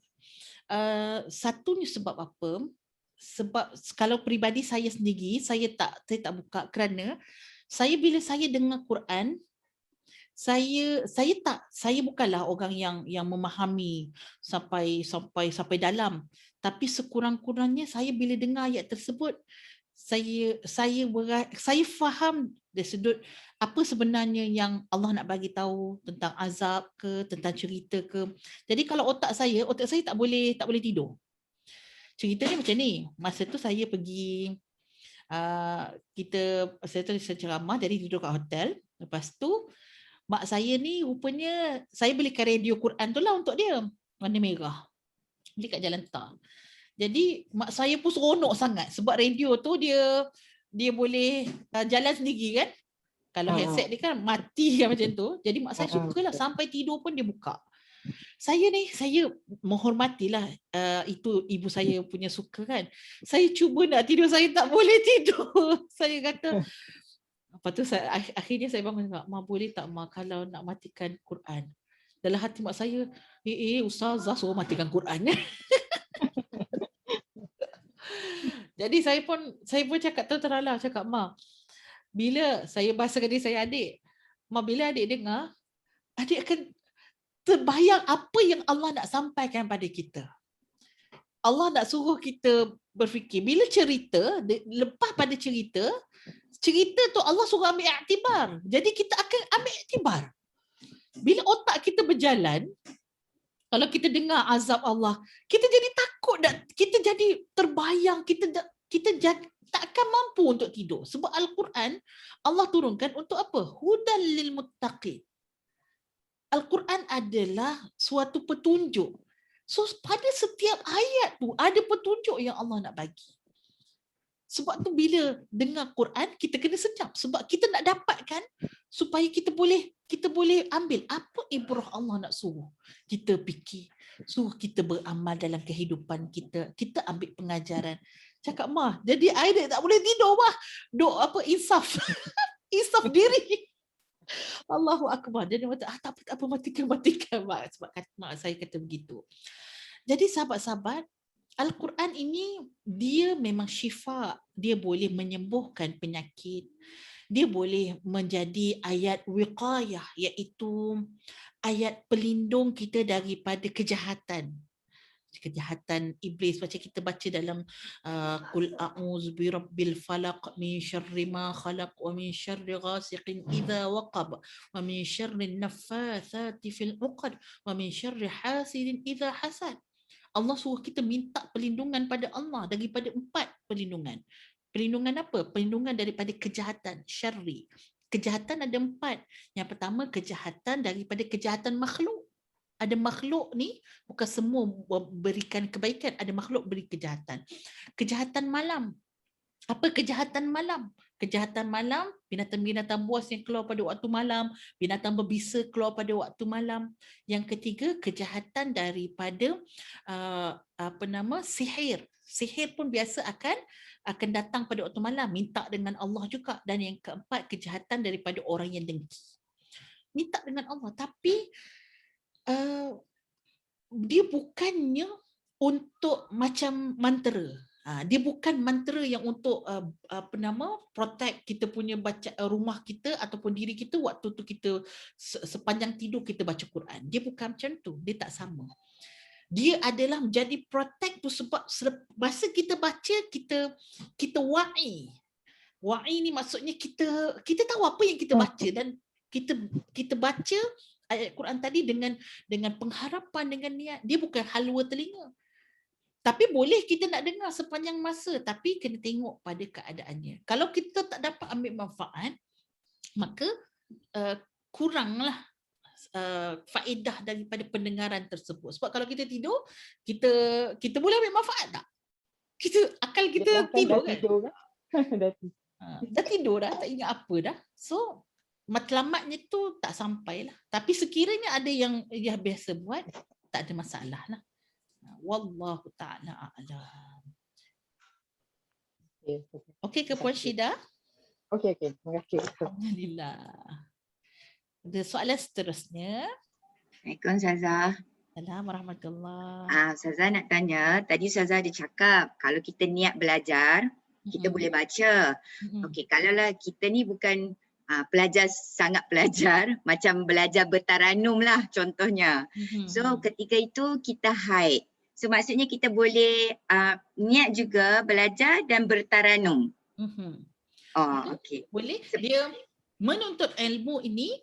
Satunya sebab apa? Sebab kalau peribadi saya sendiri, saya tak buka kerana bila saya dengar Quran, saya bukanlah orang yang memahami sampai dalam, tapi sekurang-kurangnya saya bila dengar ayat tersebut, saya faham dari sudut apa sebenarnya yang Allah nak bagi tahu tentang azab ke, tentang cerita ke. Jadi kalau otak saya tak boleh tidur. Ceritanya macam ni. Masa tu saya pergi saya ceramah, jadi tidur kat hotel. Lepas tu mak saya ni rupanya saya belikan radio Quran tu lah untuk dia, warna merah. Beli kat Jalan Tar. Jadi mak saya pun seronok sangat sebab radio tu dia boleh jalan sendiri kan. Kalau headset dia kan mati kan macam tu. Jadi mak saya sukalah, sampai tidur pun dia buka. Saya menghormatilah itu ibu saya punya suka kan. Saya cuba nak tidur, saya tak boleh tidur. Saya kata, lepas tu akhirnya saya bangun, "Ma, boleh tak Ma kalau nak matikan Quran?" Dalam hati mak saya, ustazah suruh matikan Quran. Jadi saya pun cakap terang-teranglah, cakap, "Ma, bila saya bahasakan diri saya adik, Ma, bila adik dengar, adik akan terbayang apa yang Allah nak sampaikan pada kita. Allah nak suruh kita berfikir. Bila cerita, lepas pada cerita tu Allah suruh ambil iktibar. Jadi kita akan ambil iktibar. Bila otak kita berjalan, Kalau kita dengar azab Allah, kita jadi takut dan kita jadi terbayang, kita jadi takkan mampu untuk tidur. Sebab Al-Quran Allah turunkan untuk apa? Hudan lil muttaqin. Al-Quran adalah suatu petunjuk. So pada setiap ayat tu ada petunjuk yang Allah nak bagi. Sebab tu bila dengar Quran kita kena senyap sebab kita nak dapatkan supaya kita boleh ambil apa ibrah Allah nak suruh kita fikir, suruh kita beramal dalam kehidupan kita. Kita ambil pengajaran. Cakap mah, jadi I tak boleh tidur mah. Duk apa insaf. Insaf diri. Allahu akbar. Jadi tak apa matikan mak. Sebab mak saya kata begitu. Jadi sahabat-sahabat, Al-Quran ini dia memang syifa, dia boleh menyembuhkan penyakit, dia boleh menjadi ayat wiqayah, iaitu ayat pelindung kita daripada kejahatan iblis. Macam kita baca dalam qul a'udzu birabbil falaq min syarri ma khalaq wa min syarri ghasiqin idza waqab wa min syarri naffatsati fil 'uqad wa min syarri hasidin idza hasad. Allah suruh kita minta perlindungan pada Allah daripada 4 perlindungan. Perlindungan apa? Perlindungan daripada kejahatan, syarri. Kejahatan ada 4. Yang pertama, kejahatan daripada kejahatan makhluk. Ada makhluk ni, bukan semua berikan kebaikan, ada makhluk beri kejahatan. Kejahatan malam. Apa kejahatan malam? Kejahatan malam, binatang-binatang buas yang keluar pada waktu malam, binatang berbisa keluar pada waktu malam. Yang ketiga, kejahatan daripada sihir. Sihir pun biasa akan datang pada waktu malam, minta dengan Allah juga. Dan yang keempat, kejahatan daripada orang yang dengki. Minta dengan Allah, tapi dia bukannya untuk macam mantra. Dia bukan mantra yang untuk protect kita punya baca rumah kita ataupun diri kita waktu tu kita sepanjang tidur kita baca Quran. Dia bukan macam tu, dia tak sama. Dia adalah menjadi protect tu sebab masa kita baca kita wa'i. Wa'i ni maksudnya kita tahu apa yang kita baca dan kita baca ayat Quran tadi dengan pengharapan, dengan niat. Dia bukan halwa telinga. Tapi boleh kita nak dengar sepanjang masa, tapi kena tengok pada keadaannya. Kalau kita tak dapat ambil manfaat, maka kuranglah faedah daripada pendengaran tersebut. Sebab kalau kita tidur, kita boleh ambil manfaat tak? Akal kita tidur kan? Dah tidur dah, tak ingat apa dah. So matlamatnya tu tak sampailah. Tapi sekiranya ada yang biasa buat, tak ada masalah lah. Wallahu ta'ala a'lam. Okey ke Puan Syida? Okey. Terima kasih. Alhamdulillah. Ada soalan seterusnya. Assalamualaikum Ustazah. Assalamualaikum warahmatullahi. Ustazah nak tanya, tadi Ustazah ada cakap kalau kita niat belajar, kita boleh baca. Okey, kalaulah kita ni bukan sangat pelajar, macam belajar bertaranum lah contohnya. So ketika itu kita haid. So maksudnya kita boleh niat juga belajar dan bertaranum. Okey. Boleh. Dia menuntut ilmu ini,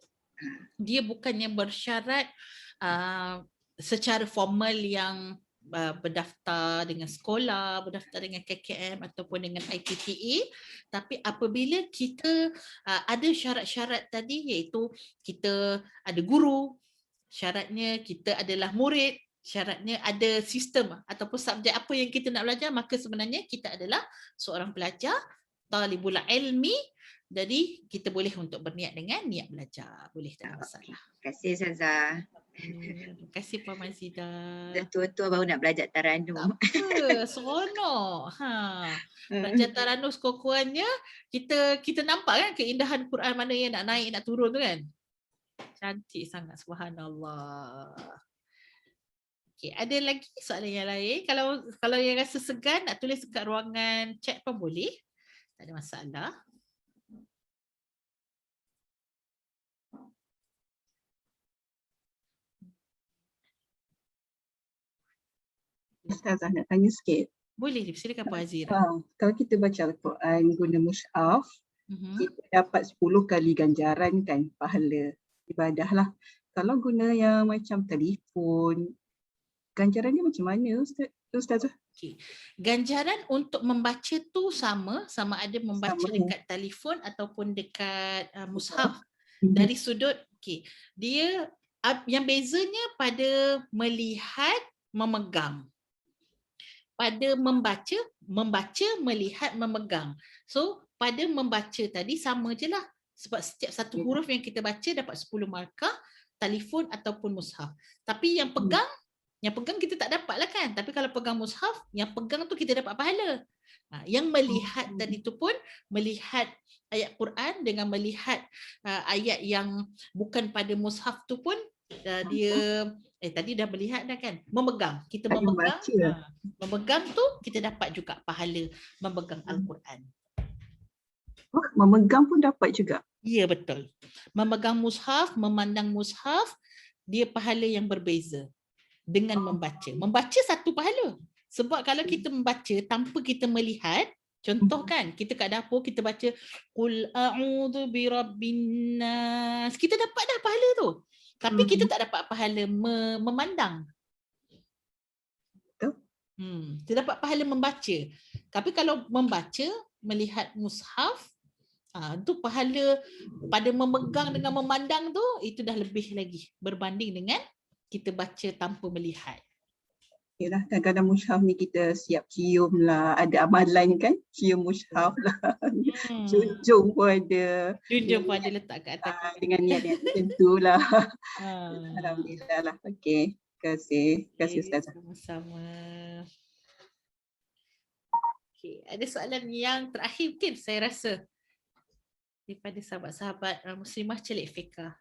dia bukannya bersyarat secara formal yang berdaftar dengan sekolah, berdaftar dengan KKM ataupun dengan IPTA, tapi apabila kita ada syarat-syarat tadi, iaitu kita ada guru, syaratnya kita adalah murid, syaratnya ada sistem ataupun subjek apa yang kita nak belajar, maka sebenarnya kita adalah seorang pelajar, talibul ilmi. Jadi kita boleh untuk berniat dengan niat belajar. Boleh, tak ada masalah. Terima kasih Ustazah. Terima kasih Puan Mazidah. Dah tua-tua baru nak belajar taranum. Seronok. Belajar taranum sekurang-kurangnya kita nampak kan keindahan Quran mana yang nak naik nak turun tu kan. Cantik sangat, subhanallah. Okay, ada lagi soalan yang lain? Kalau yang rasa segan nak tulis dekat ruangan chat pun boleh. Tak ada masalah. Ustazah nak tanya sikit. Boleh, silakan Puan Azira. Kalau kita baca Al-Quran guna mushaf, kita dapat 10 kali ganjaran kan, pahala ibadah lah. Kalau guna yang macam telefon, ganjaran dia macam mana Ustazah? Ganjaran untuk membaca tu sama ada membaca Sama. dekat telefon ataupun dekat mushaf. Dari sudut dia yang bezanya pada melihat, memegang. Pada membaca, melihat, memegang. So pada membaca tadi sama je lah. Sebab setiap satu huruf yang kita baca dapat 10 markah, telefon ataupun mushaf. Tapi yang pegang kita tak dapat lah kan. Tapi kalau pegang mushaf, yang pegang tu kita dapat pahala. Yang melihat tadi tu pun melihat ayat Quran dengan melihat ayat yang bukan pada mushaf tu pun dia tadi dah melihat dah kan. Memegang. Kita Ada memegang. baca. Memegang tu kita dapat juga pahala memegang Al-Quran. Oh, memegang pun dapat juga. Ya, betul. Memegang mushaf, memandang mushaf, dia pahala yang berbeza dengan membaca. Membaca satu pahala. Sebab kalau kita membaca tanpa kita melihat, contoh kan, kita kat dapur, kita baca Qul a'udzu birabbin nas. Kita dapat dah pahala tu. Tapi kita tak dapat pahala memandang. Betul. Kita dapat pahala membaca. Tapi kalau membaca, melihat mushaf, tu pahala pada memegang dengan memandang tu, itu dah lebih lagi berbanding dengan kita baca tanpa melihat. Yalah, kadang-kadang mushaf ni kita siap cium lah, ada amalan kan, cium mushaf lah. Junjung pun ada. Junjung pun ada letak kat atas. Dengan niat yang tertentu lah. Ah. Alhamdulillah lah. Okey. Terima kasih Ustazah. Sama-sama. Okay. Ada soalan yang terakhir mungkin saya rasa daripada sahabat-sahabat Muslimah Celik Fiqah.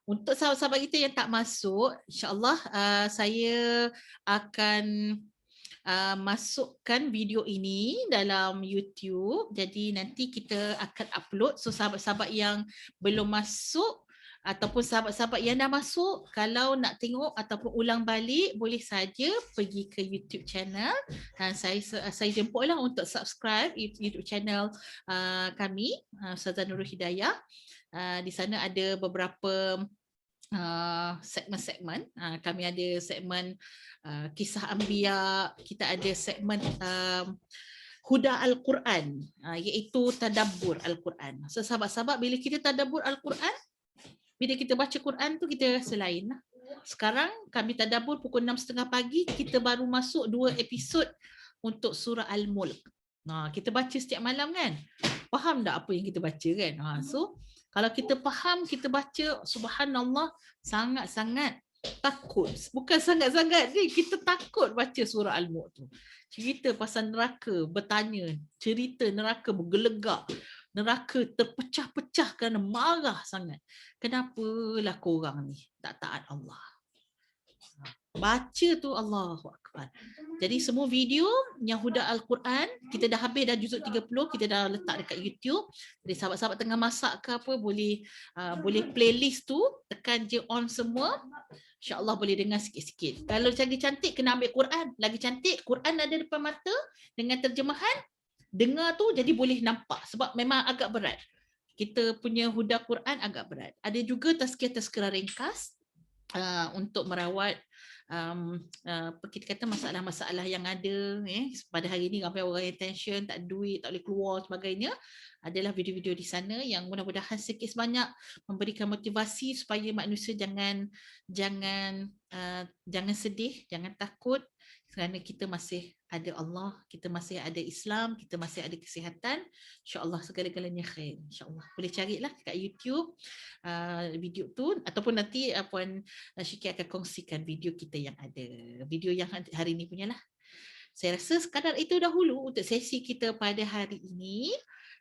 Untuk sahabat-sahabat kita yang tak masuk, insyaAllah saya akan masukkan video ini dalam YouTube. Jadi nanti kita akan upload. So sahabat-sahabat yang belum masuk ataupun sahabat-sahabat yang dah masuk, kalau nak tengok ataupun ulang balik, boleh saja pergi ke YouTube channel. Saya jemputlah untuk subscribe YouTube channel kami, Ustazah Nurul Hidayah. Di sana ada beberapa segmen-segmen. Kami ada segmen kisah Anbiya, kita ada segmen Huda Al-Quran, iaitu tadabbur Al-Quran. So sahabat-sahabat, bila kita tadabbur Al-Quran, bila kita baca Quran tu kita rasa lain lah. Sekarang kami tadabbur pukul 6.30 pagi, kita baru masuk 2 episod untuk surah Al-Mulk. Kita baca setiap malam kan? Faham tak apa yang kita baca kan? So kalau kita faham, kita baca, subhanallah, sangat-sangat takut. Bukan sangat-sangat ni, kita takut baca surah Al-Mulk tu. Cerita pasal neraka, bertanya, cerita neraka bergelegak, neraka terpecah-pecah kerana marah sangat. Kenapalah korang ni tak taat Allah? Baca tu Allahu Akbar. Jadi semua video yang Huda Al-Quran, kita dah habis dah juzuk 30, kita dah letak dekat YouTube. Jadi sahabat-sahabat tengah masak ke apa, boleh playlist tu, tekan je on semua. InsyaAllah boleh dengar sikit-sikit. Kalau lagi cantik, kena ambil Quran. Lagi cantik, Quran ada depan mata dengan terjemahan. Dengar tu jadi boleh nampak. Sebab memang agak berat. Kita punya Huda Quran agak berat. Ada juga tazkirah ringkas untuk merawat kita kata masalah-masalah yang ada pada hari ni, ramai orang yang tension, tak ada duit, tak boleh keluar sebagainya. Adalah video-video di sana yang mudah-mudahan sikit sebanyak memberikan motivasi supaya manusia jangan sedih, jangan takut, kerana kita masih ada Allah, kita masih ada Islam, kita masih ada kesihatan. InsyaAllah segala-galanya khair. InsyaAllah boleh carilah kat YouTube video tu, ataupun nanti Puan Syikir akan kongsikan video kita yang ada. Video yang hari ni punya lah. Saya rasa sekadar itu dahulu untuk sesi kita pada hari ini.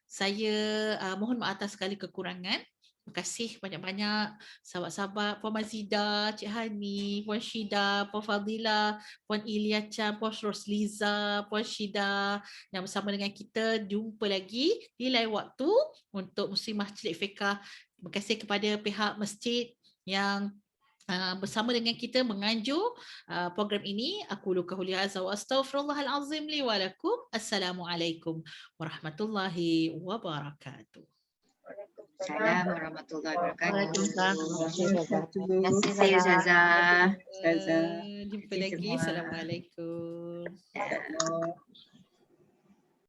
Saya mohon maaf atas segala kekurangan. Terima kasih banyak-banyak sahabat-sahabat Puan Mazidah, Cik Hani, Puan Syida, Puan Fadilah, Puan Ilya Chan, Puan Rosliza, Puan Syida yang bersama dengan kita. Jumpa lagi di lain waktu untuk Muslimah Celik Fiqah. Terima kasih kepada pihak masjid yang bersama dengan kita menganjur program ini. Aku qauli hadza wa astaghfirullahalazim li wa lakum. Assalamualaikum warahmatullahi wabarakatuh. Assalamualaikum warahmatullahi wabarakatuh. Waalaikumsalam. Terima kasih saya Ustazah. Ustazah. Jumpa lagi. semua. Assalamualaikum. Ya.